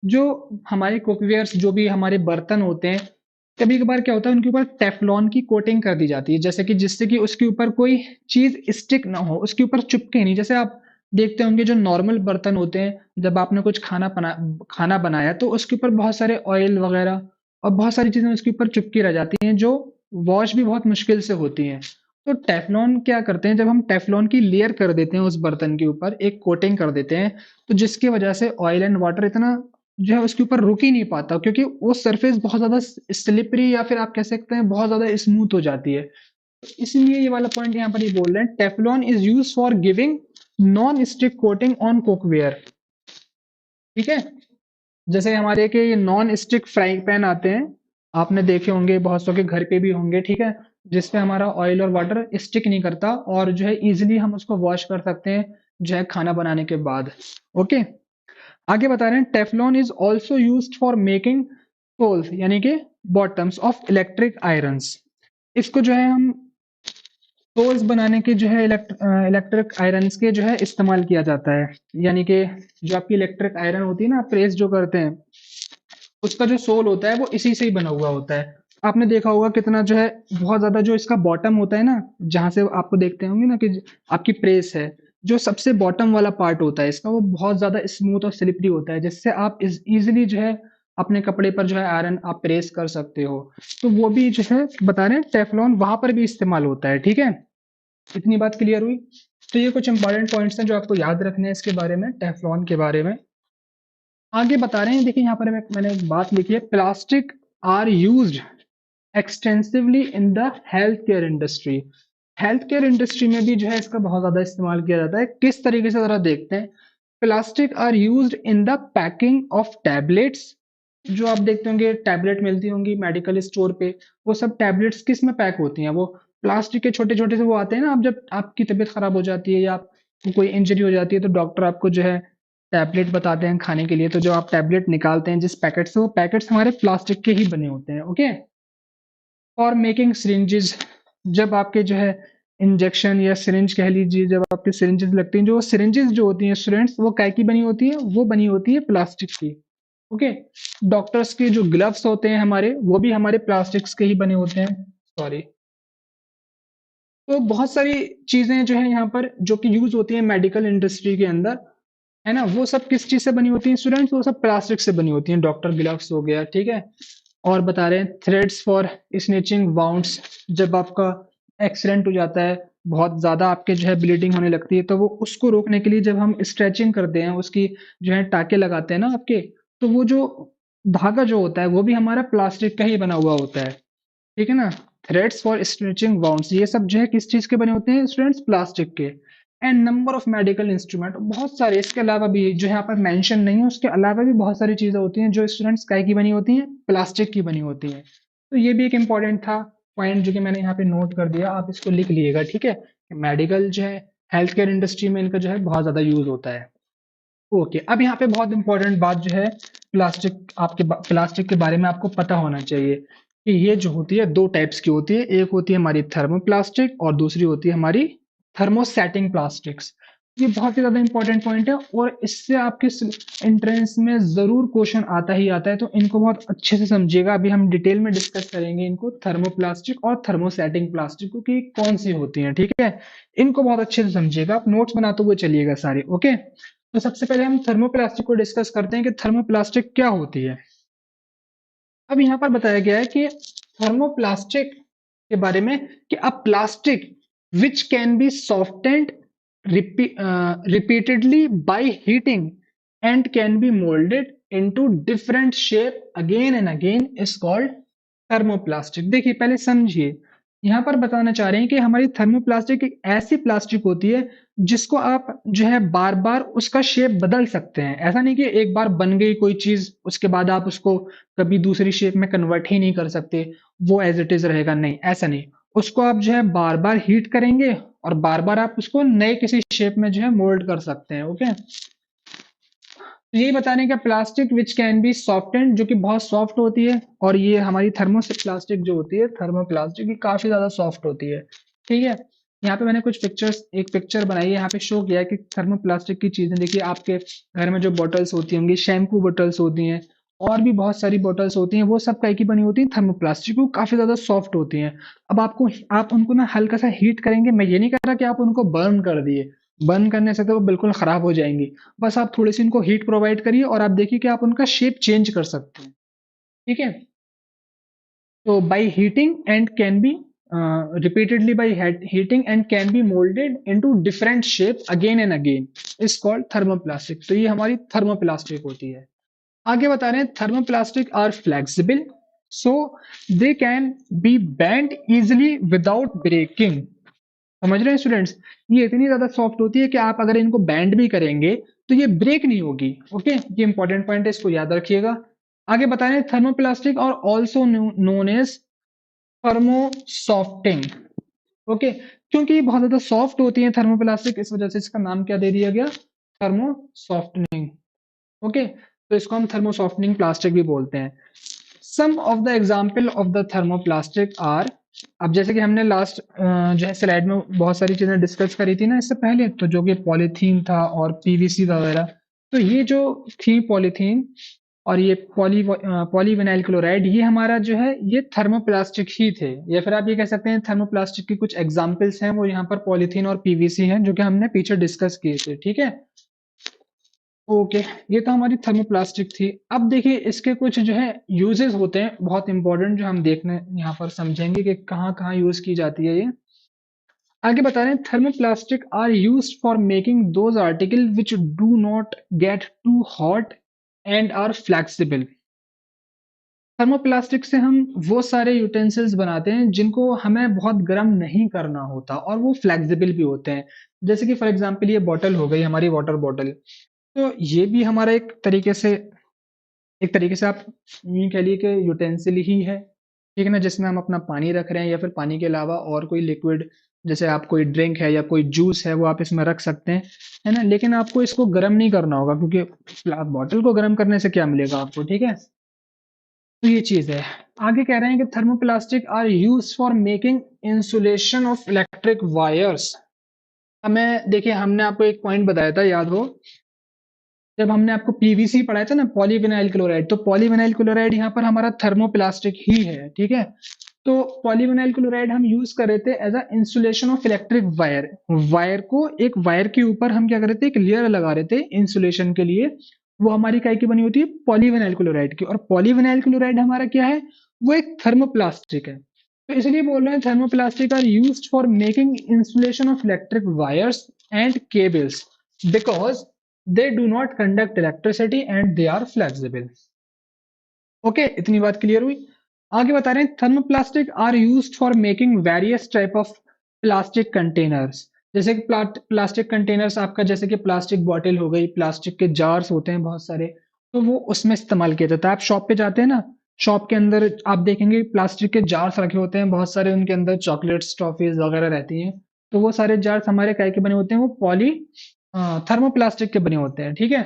जो हमारे कुकवेयर, जो भी हमारे बर्तन होते हैं, कभी कभार क्या होता है उनके ऊपर टेफलॉन की कोटिंग कर दी जाती है, जैसे कि जिससे कि उसके ऊपर कोई चीज स्टिक ना हो, उसके ऊपर चिपके नहीं। जैसे आप देखते होंगे जो नॉर्मल बर्तन होते हैं, जब आपने कुछ खाना बनाया तो उसके ऊपर बहुत सारे ऑयल वगैरह और बहुत सारी चीजें उसके ऊपर चिपकी रह जाती हैं, जो वॉश भी बहुत मुश्किल से होती हैं। तो टेफलॉन क्या करते हैं, जब हम टेफलॉन की लेयर कर देते हैं उस बर्तन के ऊपर, एक कोटिंग कर देते हैं, तो जिसकी वजह से ऑयल एंड वाटर इतना जो है उसके ऊपर रुक ही नहीं पाता, क्योंकि वो सरफेस बहुत ज्यादा स्लिपरी, या फिर आप कह सकते हैं बहुत ज्यादा स्मूथ हो जाती है। तो इसलिए ये वाला पॉइंट यहाँ पर ये बोल रहे हैं, Teflon is use for giving non stick coating on cookware, ठीक है। जैसे हमारे के ये नॉन स्टिक फ्राइंग पैन आते हैं, आपने देखे होंगे, बहुत सौ के घर पे भी होंगे, ठीक है, जिसपे हमारा ऑयल और वाटर स्टिक नहीं करता, और जो है इजीली हम उसको वॉश कर सकते हैं जो है खाना बनाने के बाद। ओके, आगे बता रहे हैं, Teflon is also used for making poles, यानी कि बॉटम्स ऑफ इलेक्ट्रिक आयरन्स। इसको जो है हम टोल्स बनाने के जो है इलेक्ट्रिक आयरन्स के जो है इस्तेमाल किया जाता है। यानी कि जो आपकी इलेक्ट्रिक आयरन होती है ना, प्रेस जो करते हैं, उसका जो सोल होता है वो इसी से ही बना हुआ होता है। आपने देखा होगा कितना जो है बहुत ज्यादा जो इसका बॉटम होता है ना, जहां से आपको देखते होंगे ना कि आपकी प्रेस है, जो सबसे बॉटम वाला पार्ट होता है इसका, वो बहुत ज्यादा स्मूथ और स्लिपरी होता है, जिससे आप इजीली जो है अपने कपड़े पर जो है आयरन आप प्रेस कर सकते हो। तो वो भी जो है बता रहे हैं टेफलॉन वहां पर भी इस्तेमाल होता है, ठीक है। इतनी बात क्लियर हुई। तो ये कुछ इंपॉर्टेंट पॉइंट्स हैं जो आपको याद रखने हैं इसके बारे में, टेफलॉन के बारे में। आगे बता रहे हैं, देखिए यहाँ पर मैंने एक बात लिखी है, plastic are used extensively in the health care industry. Health care industry में भी जो है इसका बहुत ज्यादा इस्तेमाल किया जाता है। किस तरीके से जरा देखते हैं। Plastic are used in the packing of tablets. जो आप देखते होंगे टैबलेट मिलती होंगी मेडिकल स्टोर पे, वो सब टैबलेट्स किस में पैक होती हैं, वो प्लास्टिक के छोटे छोटे से वो आते हैं ना। आप जब आपकी तबीयत खराब हो जाती है या आपको कोई इंजरी हो जाती है, तो डॉक्टर आपको जो है टैबलेट बताते हैं खाने के लिए, तो जो आप टैबलेट निकालते हैं जिस पैकेट से, वो पैकेट्स हमारे प्लास्टिक के ही बने होते हैं, ओके। और मेकिंग सिरिंजेस, जब आपके जो है इंजेक्शन या सिरिंज कह लीजिए, जब आपके सिरिंजेस लगती हैं, जो सिरिंजेस जो होती हैं स्टूडेंट्स, वो काय की बनी होती है, वो बनी होती है प्लास्टिक की, ओके। डॉक्टर्स के जो ग्लव्स होते हैं हमारे, वो भी हमारे प्लास्टिक्स के ही बने होते हैं, सॉरी। तो बहुत सारी चीजें जो है यहाँ पर जो कि यूज होती है मेडिकल इंडस्ट्री के अंदर, है ना, वो सब किस चीज से बनी होती है स्टूडेंट्स, वो सब प्लास्टिक से बनी होती हैं। डॉक्टर ग्लव्स हो गया, ठीक है। और बता रहे हैं, थ्रेड्स फॉर स्निचिंग वाउंड्स, जब आपका एक्सीडेंट हो जाता है, बहुत ज्यादा आपके जो है ब्लीडिंग होने लगती है, तो वो उसको रोकने के लिए जब हम स्ट्रेचिंग करते हैं, उसकी जो है टाके लगाते हैं ना आपके, तो वो जो धागा जो होता है वो भी हमारा प्लास्टिक का ही बना हुआ होता है, ठीक है ना। थ्रेड्स फॉर स्ट्रेचिंग वाउंड्स, ये सब जो है किस चीज के बने होते हैं स्टूडेंट्स, प्लास्टिक के। And number of medical instrument, बहुत सारे इसके अलावा भी जो यहाँ पर मेंशन नहीं है, उसके अलावा भी बहुत सारी चीजें होती हैं जो स्टूडेंट्स काय की बनी होती हैं, प्लास्टिक की बनी होती हैं। तो ये भी एक इंपॉर्टेंट था पॉइंट, जो कि मैंने यहाँ पे नोट कर दिया, आप इसको लिख लीजिएगा, ठीक है। मेडिकल जो है हेल्थ केयर इंडस्ट्री में इनका जो है बहुत ज्यादा यूज होता है। ओके, अब यहाँ पे बहुत इंपॉर्टेंट बात जो है, प्लास्टिक के बारे में आपको पता होना चाहिए कि ये जो होती है दो टाइप्स की होती है। एक होती है हमारी थर्मोप्लास्टिक और दूसरी होती है हमारी थर्मोसेटिंग प्लास्टिक्स। ये बहुत ही ज्यादा इंपॉर्टेंट पॉइंट है, और इससे आपके एंट्रेंस में जरूर क्वेश्चन आता ही आता है, तो इनको बहुत अच्छे से समझिएगा। अभी हम डिटेल में डिस्कस करेंगे इनको, थर्मोप्लास्टिक और थर्मोसेटिंग प्लास्टिक को, कि कौन सी होती है, ठीक है। इनको बहुत अच्छे से समझिएगा, आप नोट्स बनाते हुए चलिएगा सारे, ओके। तो सबसे पहले हम थर्मोप्लास्टिक को डिस्कस करते हैं कि थर्मोप्लास्टिक क्या होती है। अब यहाँ पर बताया गया है कि थर्मोप्लास्टिक के बारे में, कि a plastic which can B softened repeatedly by heating and can be molded into different shape again and again is called thermoplastic। देखिए पहले समझिए, यहाँ पर बताना चाह रहे हैं कि हमारी थर्मोप्लास्टिक एक ऐसी प्लास्टिक होती है जिसको आप जो है बार बार उसका शेप बदल सकते हैं। ऐसा नहीं कि एक बार बन गई कोई चीज उसके बाद आप उसको कभी दूसरी शेप में कन्वर्ट ही नहीं कर सकते, वो एज इट इज रहेगा, नहीं ऐसा नहीं। उसको आप जो है बार बार हीट करेंगे और बार बार आप उसको नए किसी शेप में जो है मोल्ड कर सकते हैं। ओके, तो यही बताने का plastic which can B softened, जो कि बहुत सॉफ्ट होती है, और ये हमारी थर्मोप्लास्टिक जो होती है, थर्मोप्लास्टिक की काफी ज्यादा सॉफ्ट होती है। ठीक है, यहाँ पे मैंने कुछ पिक्चर्स, एक पिक्चर बनाई है, यहाँ पे शो किया है कि थर्मोप्लास्टिक की चीजें देखिए, आपके घर में जो बॉटल्स होती होंगी, शैम्पू बॉटल्स होती हैं, और भी बहुत सारी बॉटल्स होती हैं, वो सब काय की बनी होती हैं, थर्मोप्लास्टिक, वो काफी ज्यादा सॉफ्ट होती हैं। अब आपको, आप उनको ना हल्का सा हीट करेंगे, मैं ये नहीं कह रहा कि आप उनको बर्न कर दिए, बर्न करने से तो वो बिल्कुल खराब हो जाएंगी। बस आप थोड़ी सी इनको हीट प्रोवाइड करिए और आप देखिए कि आप उनका शेप चेंज कर सकते हैं। ठीक है, तो by heating and can be repeatedly by heating and can be molded into different shape again and again is called thermoplastic। तो ये हमारी थर्मोप्लास्टिक होती है। आगे बता रहे हैं thermoplastic are flexible, so they can be bend easily without breaking. समझ रहे हैं स्टूडेंट्स, ये इतनी ज्यादा सॉफ्ट होती है कि आप अगर इनको बैंड भी करेंगे तो ये ब्रेक नहीं होगी। ओके, ये इंपॉर्टेंट पॉइंट है, इसको याद रखिएगा। आगे बताएं थर्मोप्लास्टिक और ऑल्सो नोन एज थर्मोसॉफ्टिंग। ओके, क्योंकि ये बहुत ज्यादा सॉफ्ट होती है थर्मोप्लास्टिक, इस वजह से इसका नाम क्या दे दिया गया, थर्मोसॉफ्टनिंग। ओके, तो इसको हम थर्मोसॉफ्टनिंग प्लास्टिक भी बोलते हैं। Some of the example of the thermoplastic are, अब जैसे कि हमने लास्ट जो है स्लाइड में बहुत सारी चीजें डिस्कस करी थी ना इससे पहले, तो जो कि पॉलीथीन था और पीवीसी वगैरह, तो ये जो थी पॉलीथीन और ये पॉलीविनाइल क्लोराइड, ये हमारा जो है ये थर्मोप्लास्टिक ही थे, या फिर आप ये कह सकते हैं थर्मोप्लास्टिक की कुछ एग्जाम्पल्स हैं, वो यहाँ पर पॉलीथीन और पीवीसी हैं जो कि हमने पीछे डिस्कस किए थे। ठीक है, ओके, ये तो हमारी थर्मोप्लास्टिक थी। अब देखिए इसके कुछ जो है यूजेस होते हैं बहुत इंपॉर्टेंट, जो हम देखने यहाँ पर समझेंगे कि कहाँ कहाँ यूज की जाती है ये। आगे बता रहे हैं thermoplastic are used for making those article which do not get too hot and are flexible. Thermoplastic से हम वो सारे यूटेंसिल्स बनाते हैं जिनको हमें बहुत गर्म नहीं करना होता और वो फ्लेक्सिबल भी होते हैं। जैसे कि फॉर एग्जांपल ये बॉटल हो गई हमारी वाटर बॉटल, तो ये भी हमारा एक तरीके से आप यूं कह लिए कि यूटेंसिल ही है। ठीक है ना, जिसमें हम अपना पानी रख रहे हैं या फिर पानी के अलावा और कोई लिक्विड, जैसे आप कोई ड्रिंक है या कोई जूस है वो आप इसमें रख सकते हैं, है ना। लेकिन आपको इसको गर्म नहीं करना होगा, क्योंकि बॉटल को गर्म करने से क्या मिलेगा आपको। ठीक है, तो ये चीज है। आगे कह रहे हैं कि thermoplastic are use for making insulation of electric wires. हमें देखिए, हमने आपको एक पॉइंट बताया था, याद हो, जब हमने आपको पीवीसी पढ़ाया था ना, पॉलीविनाइल क्लोराइड, तो पॉलीविनाइल क्लोराइड यहाँ पर हमारा थर्मोप्लास्टिक ही है। ठीक है, तो पॉलीविनाइल क्लोराइड हम यूज कर रहे थे as a insulation of electric wire. Wire को, एक वायर के ऊपर हम क्या कर रहे थे, एक लेयर लगा रहे थे इंसुलेशन के लिए। वो हमारी काय की बनी होती है, पॉलीविनाइल क्लोराइड की। और पॉलीविनाइल क्लोराइड हमारा क्या है, वो एक थर्मोप्लास्टिक है। तो इसलिए बोल रहे हैं thermoplastic are used for making insulation of electric wires and cables because they do not conduct electricity and they are flexible। Okay, इतनी बात क्लियर हुई। आगे बता रहे हैं thermoplastic are used for making various type of plastic containers. जैसे कि प्लास्टिक कंटेनर्स आपका, जैसे कि प्लास्टिक बॉटल हो गई, प्लास्टिक के जार्स होते हैं बहुत सारे, तो वो उसमें इस्तेमाल किया जाता है। आप शॉप पे जाते हैं ना, शॉप के अंदर आप देखेंगे प्लास्टिक के जार्स रखे होते हैं बहुत सारे, उनके अंदर चॉकलेट्स टॉफीज वगैरह रहती हैं। तो वो सारे जार्स हमारे काय के बने होते हैं, वो थर्मोप्लास्टिक के बने होते हैं। ठीक है,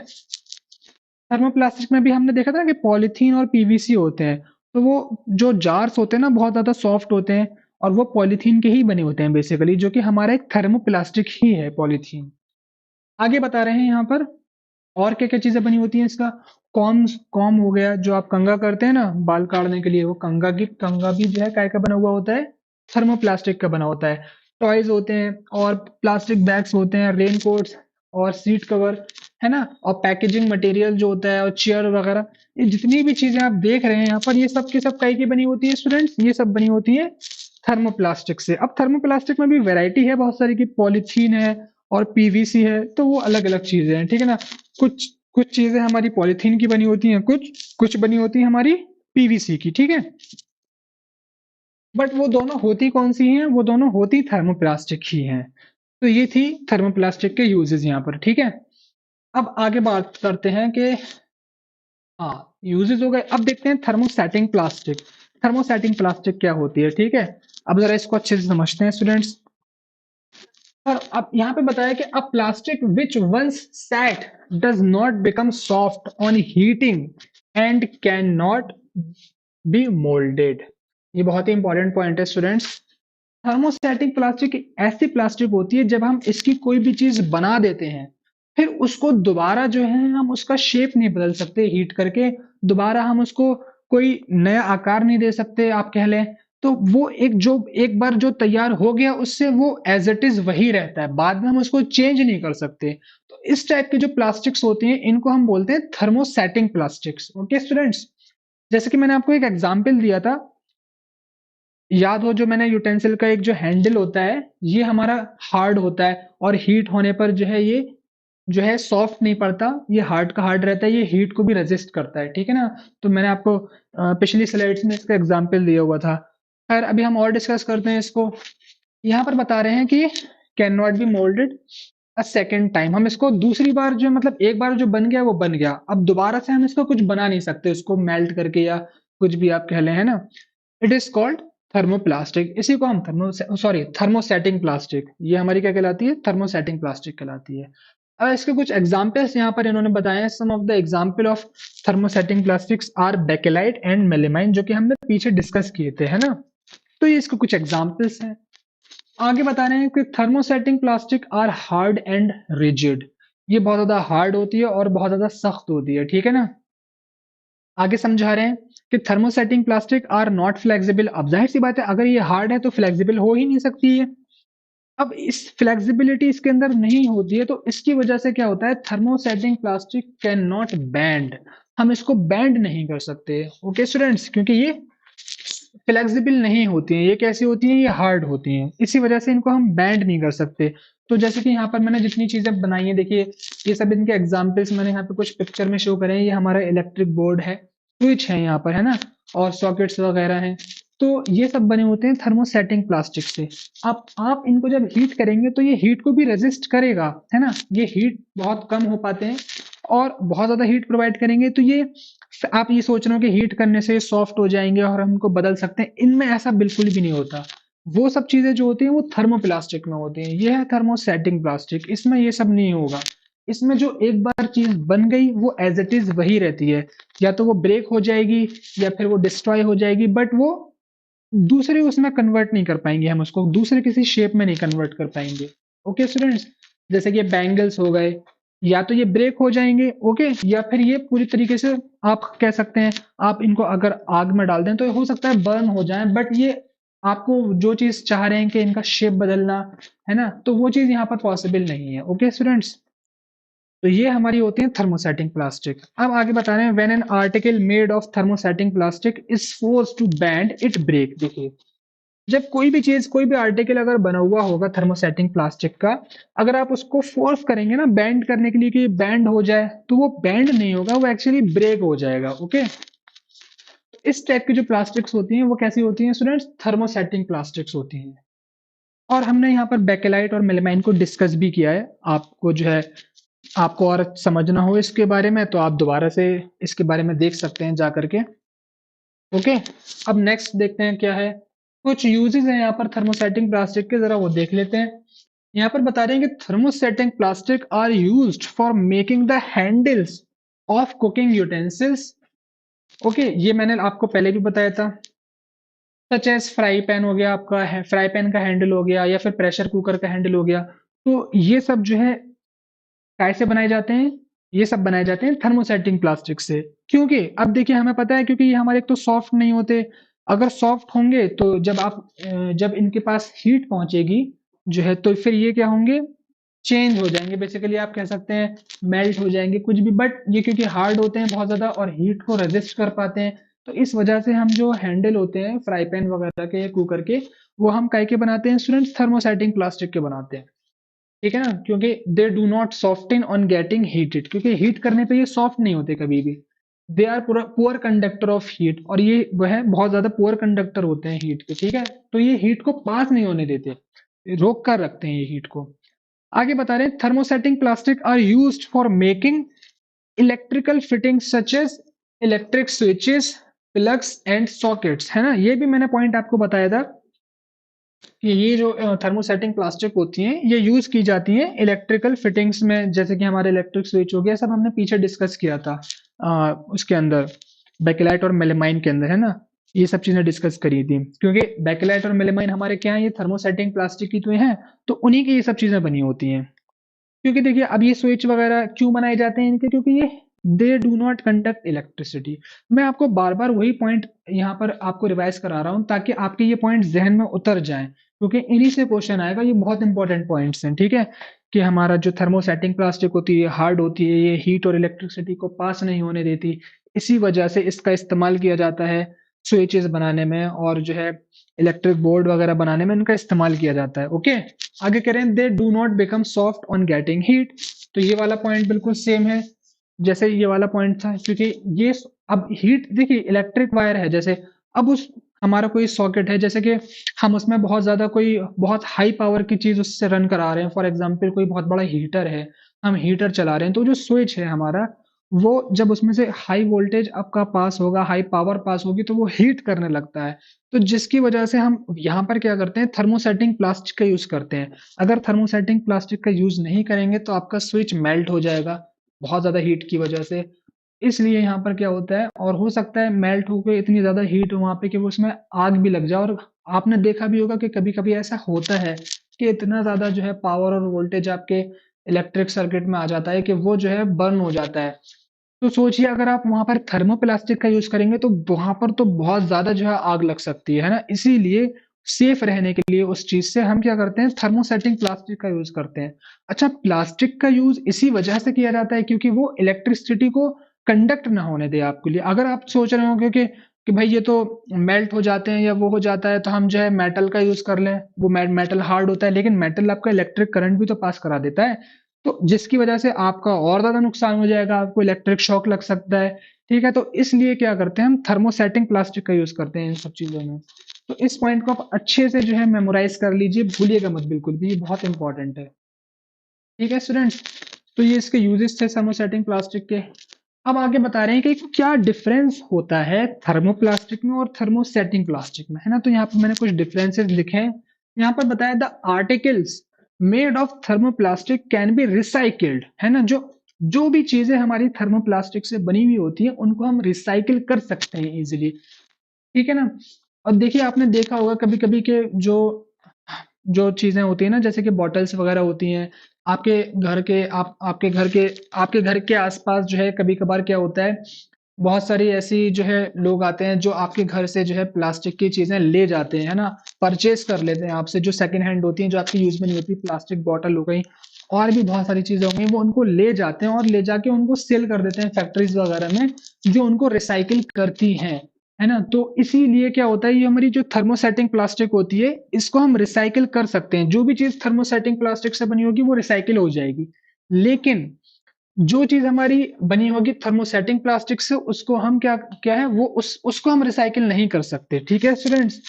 थर्मोप्लास्टिक में भी हमने देखा था ना कि पॉलीथीन और पीवीसी होते हैं, तो वो जो जार्स होते हैं ना बहुत ज्यादा सॉफ्ट होते हैं, और वो पॉलीथीन के ही बने होते हैं बेसिकली, जो कि हमारा एक थर्मोप्लास्टिक ही है पॉलीथीन। आगे बता रहे हैं यहाँ पर और क्या क्या चीजें बनी होती हैं इसका। कॉम हो गया, जो आप कंघा करते हैं ना बाल काटने के लिए, वो कंघा भी जो है काय का बना हुआ होता है, थर्मोप्लास्टिक का बना होता है। टॉयज होते हैं और प्लास्टिक बैग्स होते हैं, रेन कोट्स और सीट कवर, है ना, और पैकेजिंग मटेरियल जो होता है, और चेयर वगैरह, ये जितनी भी चीजें आप देख रहे हैं यहाँ पर, ये सब की सब काय की बनी होती है स्टूडेंट्स, ये सब बनी होती है थर्मोप्लास्टिक से। अब थर्मोप्लास्टिक में भी वैरायटी है बहुत सारी, की पॉलीथीन है और पीवीसी है, तो वो अलग अलग चीजें हैं। ठीक है ना, कुछ कुछ चीजें हमारी पॉलीथीन की बनी होती हैं, कुछ कुछ बनी होती है हमारी पीवीसी की। ठीक है, बट वो दोनों होती कौन सी हैं? वो दोनों होती थर्मोप्लास्टिक ही हैं। तो ये थी थर्मोप्लास्टिक के यूजेस यहाँ पर, ठीक है। अब आगे बात करते हैं कि हाँ, यूजेस हो गए। अब देखते हैं थर्मोसेटिंग प्लास्टिक। थर्मोसेटिंग प्लास्टिक क्या होती है, ठीक है। अब जरा इसको अच्छे से समझते हैं स्टूडेंट्स। और अब यहाँ पे बताया कि a plastic which once set does not become soft on heating and can not be moulded. ये बहुत ही इंपॉर्टेंट पॉइंट है स्टूडेंट्स। थर्मोस्टैटिक प्लास्टिक ऐसी प्लास्टिक होती है जब हम इसकी कोई भी चीज बना देते हैं, फिर उसको दोबारा जो है हम उसका शेप नहीं बदल सकते हीट करके, दोबारा हम उसको कोई नया आकार नहीं दे सकते आप कह लें। तो वो एक बार जो तैयार हो गया उससे वो एज इट इज वही रहता है, बाद में हम उसको चेंज नहीं कर सकते। तो इस टाइप के जो प्लास्टिक्स होती हैं इनको हम बोलते हैं थर्मोसेटिंग प्लास्टिक्स। ओके स्टूडेंट्स, जैसे कि मैंने आपको एक एग्जाम्पल दिया था, याद हो जो मैंने यूटेंसिल का एक जो हैंडल होता है ये हमारा हार्ड होता है और हीट होने पर जो है ये जो है सॉफ्ट नहीं पड़ता, ये हार्ड का हार्ड रहता है, ये हीट को भी रेजिस्ट करता है, ठीक है ना। तो मैंने आपको पिछली स्लाइड्स में इसका एग्जांपल दिया हुआ था। खैर अभी हम और डिस्कस करते हैं इसको। यहाँ पर बता रहे हैं कि can not be moulded a second time. हम इसको दूसरी बार जो मतलब एक बार जो बन गया वो बन गया, अब दोबारा से हम इसको कुछ बना नहीं सकते उसको मेल्ट करके या कुछ भी आप कह लें, है ना। It is called thermoplastic. इसी को हम थर्मोसेटिंग प्लास्टिक, ये हमारी क्या कहलाती है? थर्मोसेटिंग प्लास्टिक कहलाती है। अब इसके कुछ एग्जांपल्स यहाँ पर इन्होंने बताए हैं। Some of the example of thermosetting plastics are bakelite and melamine, जो कि हमने पीछे डिस्कस किए थे, है ना। तो ये इसके कुछ एग्जांपल्स हैं। आगे बता रहे हैं कि thermosetting plastic are hard and rigid. ये बहुत ज्यादा हार्ड होती है और बहुत ज्यादा सख्त होती है, ठीक है ना। आगे समझा रहे हैं कि thermosetting plastic are not flexible. अब जाहिर सी बात है अगर ये हार्ड है तो फ्लेक्सिबल हो ही नहीं सकती है। अब इस फ्लेक्सिबिलिटी इसके अंदर नहीं होती है तो इसकी वजह से क्या होता है, thermosetting plastic can not band. हम इसको बैंड नहीं कर सकते, ओके स्टूडेंट्स, क्योंकि ये फ्लेक्सिबल नहीं होती हैं। ये कैसी होती हैं? ये हार्ड होती हैं, इसी वजह से इनको हम बैंड नहीं कर सकते। तो जैसे कि यहाँ पर मैंने जितनी चीजें बनाई हैं देखिए, ये सब इनके एग्जाम्पल्स मैंने यहाँ पे कुछ पिक्चर में शो करे हैं। ये हमारा इलेक्ट्रिक बोर्ड है, स्विच है यहाँ पर, है ना, और सॉकेट्स वगैरह हैं। तो ये सब बने होते हैं थर्मोसेटिंग प्लास्टिक से। आप इनको जब हीट करेंगे तो ये हीट को भी रेजिस्ट करेगा, है ना। ये हीट बहुत कम हो पाते हैं और बहुत ज्यादा हीट प्रोवाइड करेंगे तो ये आप ये सोच रहे हो कि हीट करने से सॉफ्ट हो जाएंगे और हम इनको बदल सकते हैं, इनमें ऐसा बिल्कुल भी नहीं होता। वो सब चीजें जो होती हैं वो थर्मोप्लास्टिक में होती हैं। ये है थर्मोसेटिंग प्लास्टिक, इसमें ये सब नहीं होगा। इसमें जो एक बार चीज बन गई वो एज इट इज वही रहती है, या तो वो ब्रेक हो जाएगी या फिर वो डिस्ट्रॉय हो जाएगी, बट वो दूसरे उसमें कन्वर्ट नहीं कर पाएंगे, हम उसको दूसरे किसी शेप में नहीं कन्वर्ट कर पाएंगे। ओके स्टूडेंट्स, जैसे कि ये बैंगल्स हो गए, या तो ये ब्रेक हो जाएंगे, ओके, या फिर ये पूरी तरीके से आप कह सकते हैं आप इनको अगर आग में डाल दें तो हो सकता है बर्न हो जाए, बट ये आपको जो चीज चाह रहे हैं कि इनका शेप बदलना, है ना, तो वो चीज यहाँ पर पॉसिबल नहीं है। ओके स्टूडेंट्स, तो ये हमारी होती है थर्मोसेटिंग प्लास्टिक। अब आगे बता रहे हैं when an article made of thermosetting plastic is force to bend it break. देखिए, जब कोई भी चीज कोई भी आर्टिकल अगर बना हुआ होगा थर्मोसेटिंग प्लास्टिक का, अगर आप उसको फोर्स करेंगे ना बैंड करने के लिए कि बैंड हो जाए, तो वो बैंड नहीं होगा, वो एक्चुअली ब्रेक हो जाएगा। ओके, इस टाइप की जो प्लास्टिक्स होती हैं वो कैसी होती हैं स्टूडेंट्स? थर्मोसेटिंग प्लास्टिक्स होती हैं। और हमने यहाँ पर बेकेलाइट और मेलामाइन को डिस्कस भी किया है। आपको जो है आपको और समझना हो इसके बारे में तो आप दोबारा से इसके बारे में देख सकते हैं जा करके। ओके, अब नेक्स्ट देखते हैं क्या है। कुछ यूजेस हैं यहाँ पर थर्मोसेटिंग प्लास्टिक के, जरा वो देख लेते हैं। यहाँ पर बता रहे हैं कि thermosetting plastic are used for making the handles of cooking utensils. Okay, ये मैंने आपको पहले भी बताया था। सच एज फ्राई पैन हो गया आपका, है फ्राई पैन का हैंडल हो गया, या फिर प्रेशर कुकर का हैंडल हो गया। तो ये सब जो है कैसे बनाए जाते हैं? ये सब बनाए जाते हैं थर्मोसेटिंग प्लास्टिक से। क्योंकि अब देखिए हमें पता है क्योंकि ये हमारे एक तो सॉफ्ट नहीं होते। अगर सॉफ्ट होंगे तो जब इनके पास हीट पहुंचेगी जो है तो फिर ये क्या होंगे? चेंज हो जाएंगे, बेसिकली आप कह सकते हैं मेल्ट हो जाएंगे कुछ भी। बट ये क्योंकि हार्ड होते हैं बहुत ज्यादा और हीट को रेजिस्ट कर पाते हैं, तो इस वजह से हम जो हैंडल होते हैं फ्राई पैन वगैरह के या कुकर के, वो हम काय के बनाते हैं स्टूडेंट्स? थर्मोसेटिंग प्लास्टिक के बनाते हैं, ठीक है ना। क्योंकि they do not soften on getting heated, क्योंकि हीट करने पे ये सॉफ्ट नहीं होते कभी भी। They are poor conductor of heat, और ये वह बहुत ज्यादा पुअर कंडक्टर होते हैं हीट के, ठीक है। तो ये हीट को पास नहीं होने देते, रोक कर रखते हैं ये हीट को। आगे बता रहे हैं thermosetting plastic are used for making electrical fitting such as electric switches, plugs and sockets, है ना। ये भी मैंने पॉइंट आपको बताया था कि ये जो थर्मोसेटिंग प्लास्टिक होती हैं ये यूज की जाती हैं इलेक्ट्रिकल फिटिंग्स में, जैसे कि हमारे इलेक्ट्रिक स्विच हो गया, सब हमने पीछे डिस्कस किया था उसके अंदर, बैकेलाइट और मेलेमाइन के अंदर, है ना। ये सब चीजें डिस्कस करी थी, क्योंकि बैकेलाइट और मेलेमाइन हमारे क्या है, ये थर्मोसेटिंग प्लास्टिक की तो हैं, तो उन्हीं की ये सब चीजें बनी होती हैं। क्योंकि देखिए अब ये स्विच वगैरह क्यों बनाए जाते हैं इनके, क्योंकि ये दे डू नॉट कंडक्ट इलेक्ट्रिसिटी। मैं आपको बार बार वही पॉइंट यहाँ पर आपको रिवाइज करा रहा हूँ ताकि आपके ये पॉइंट जहन में उतर जाएं, क्योंकि इन्हीं से क्वेश्चन आएगा। ये बहुत इंपॉर्टेंट पॉइंट्स हैं, ठीक है। कि हमारा जो थर्मोसेटिंग प्लास्टिक होती है, हार्ड होती है, ये हीट और इलेक्ट्रिसिटी को पास नहीं होने देती, इसी वजह से इसका इस्तेमाल किया जाता है स्विचेस बनाने में, और जो है इलेक्ट्रिक बोर्ड वगैरह बनाने में इनका इस्तेमाल किया जाता है। ओके, आगे कह रहे हैं दे do not become soft on getting heat. तो ये वाला पॉइंट बिल्कुल सेम है जैसे ये वाला पॉइंट था, क्योंकि ये अब हीट देखिए इलेक्ट्रिक वायर है, जैसे अब उस हमारा कोई सॉकेट है, जैसे कि हम उसमें बहुत ज्यादा कोई बहुत हाई पावर की चीज उससे रन करा रहे हैं, फॉर एग्जांपल कोई बहुत बड़ा हीटर है, हम हीटर चला रहे हैं, तो जो स्विच है हमारा, वो जब उसमें से हाई वोल्टेज आपका पास होगा, हाई पावर पास होगी, तो वो हीट करने लगता है। तो जिसकी वजह से हम यहाँ पर क्या करते हैं, थर्मोसेटिंग प्लास्टिक का यूज करते हैं। अगर थर्मोसेटिंग प्लास्टिक का यूज नहीं करेंगे तो आपका स्विच मेल्ट हो जाएगा बहुत ज्यादा हीट की वजह से। इसलिए यहाँ पर क्या होता है, और हो सकता है मेल्ट होकर इतनी ज्यादा हीट हो वहां पे कि वो उसमें आग भी लग जाए। और आपने देखा भी होगा कि कभी कभी ऐसा होता है कि इतना ज्यादा जो है पावर और वोल्टेज आपके इलेक्ट्रिक सर्किट में आ जाता है कि वो जो है बर्न हो जाता है। तो सोचिए अगर आप वहां पर थर्मोप्लास्टिक का यूज करेंगे तो वहां पर तो बहुत ज्यादा जो है आग लग सकती है ना। इसीलिए सेफ रहने के लिए उस चीज से हम क्या करते हैं, थर्मोसेटिंग प्लास्टिक का यूज करते हैं। अच्छा, प्लास्टिक का यूज इसी वजह से किया जाता है क्योंकि वो इलेक्ट्रिसिटी को कंडक्ट ना होने दे आपके लिए। अगर आप सोच रहे हो कि भाई ये तो मेल्ट हो जाते हैं या वो हो जाता है, तो हम जो है मेटल का यूज कर लें, वो मेटल हार्ड होता है, लेकिन मेटल आपका इलेक्ट्रिक करंट भी तो पास करा देता है, तो जिसकी वजह से आपका और ज्यादा नुकसान हो जाएगा, आपको इलेक्ट्रिक शॉक लग सकता है। ठीक है, तो इसलिए क्या करते हैं, हम थर्मोसेटिंग प्लास्टिक का यूज करते हैं इन सब चीजों में। तो इस पॉइंट को आप अच्छे से जो है मेमोराइज कर लीजिए, भूलिएगा मत बिल्कुल भी, ये बहुत इंपॉर्टेंट है। ठीक है स्टूडेंट्स, तो ये इसके यूजेस थे थर्मोसेटिंग प्लास्टिक के। अब आगे बता रहे हैं कि क्या डिफरेंस होता है थर्मोप्लास्टिक में और थर्मोसेटिंग प्लास्टिक में, है ना। तो यहाँ पर मैंने कुछ डिफरेंसेस लिखे हैं। यहाँ पर बताया the articles made of thermoplastic can be recycled, है ना। जो जो भी चीजें हमारी थर्मोप्लास्टिक से बनी हुई होती है उनको हम रिसाइकिल कर सकते हैं इजिली, ठीक है ना। और देखिए आपने देखा होगा कभी कभी के जो जो चीजें होती है ना, जैसे कि बॉटल्स वगैरह होती हैं, आपके घर के आपके घर के आसपास जो है कभी कभार क्या होता है, बहुत सारी ऐसी जो है लोग आते हैं जो आपके घर से जो है प्लास्टिक की चीजें ले जाते हैं, है ना। परचेज कर लेते हैं आपसे, जो सेकंड हैंड होती हैं, जो आपकी यूज में नहीं होती, प्लास्टिक बॉटल हो गई और भी बहुत सारी चीजें हो गई, वो उनको ले जाते हैं और ले जाके उनको सेल कर देते हैं फैक्ट्रीज वगैरह में, जो उनको रिसाइकिल करती हैं, है ना। तो इसीलिए क्या होता है, ये हमारी जो थर्मोसेटिंग प्लास्टिक होती है इसको हम रिसाइकिल कर सकते हैं। जो भी चीज थर्मोसेटिंग प्लास्टिक से बनी होगी वो रिसाइकिल हो जाएगी, लेकिन जो चीज हमारी बनी होगी थर्मोसेटिंग प्लास्टिक से उसको हम क्या क्या है वो उसको हम रिसाइकिल नहीं कर सकते, ठीक है स्टूडेंट्स।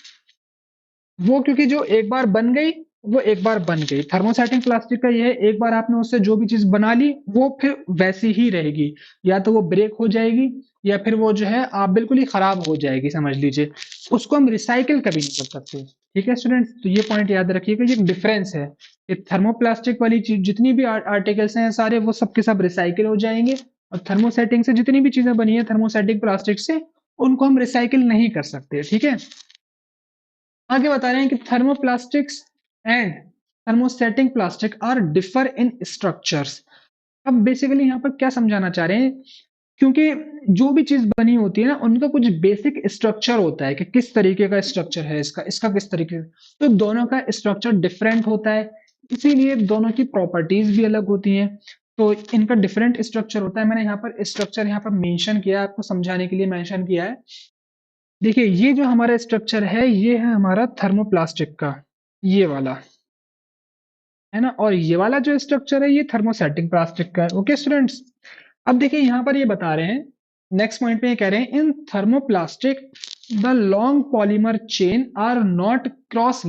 वो क्योंकि जो एक बार बन गई वो एक बार बन गई। थर्मोसेटिंग प्लास्टिक का ये है, एक बार आपने उससे जो भी चीज बना ली वो फिर वैसी ही रहेगी, या तो वो ब्रेक हो जाएगी या फिर वो जो है आप बिल्कुल ही खराब हो जाएगी, समझ लीजिए। उसको हम रिसाइकिल कभी नहीं कर सकते, ठीक है स्टूडेंट्स। तो ये पॉइंट याद रखिएगा, ये डिफरेंस है कि थर्मोप्लास्टिक वाली चीज जितनी भी आर्टिकल्स हैं सारे, वो सब के सब रिसाइकिल हो जाएंगे, और थर्मोसेटिंग से जितनी भी चीजें बनी है थर्मोसेटिक प्लास्टिक से, उनको हम रिसाइकिल नहीं कर सकते, ठीक है। आगे बता रहे हैं कि thermoplastics and thermostatic plastic are differ in structures. अब बेसिकली यहाँ पर क्या समझाना चाह रहे हैं, क्योंकि जो भी चीज बनी होती है ना उनका कुछ बेसिक स्ट्रक्चर होता है कि किस तरीके का स्ट्रक्चर है इसका इसका किस तरीके से, तो दोनों का स्ट्रक्चर डिफरेंट होता है, इसीलिए दोनों की प्रॉपर्टीज भी अलग होती हैं। तो इनका डिफरेंट स्ट्रक्चर होता है। मैंने यहाँ पर स्ट्रक्चर यहाँ पर मेंशन किया है, आपको समझाने के लिए मेंशन किया है। देखिए ये जो हमारा स्ट्रक्चर है ये है हमारा थर्मोप्लास्टिक का, ये वाला, है ना। और ये वाला जो स्ट्रक्चर है ये थर्मोसेटिक प्लास्टिक का है। ओके स्टूडेंट्स, अब देखिए यहाँ पर ये बता रहे हैं नेक्स्ट पॉइंट पे ये कह रहे हैं in thermoplastic the long polymer chain are not cross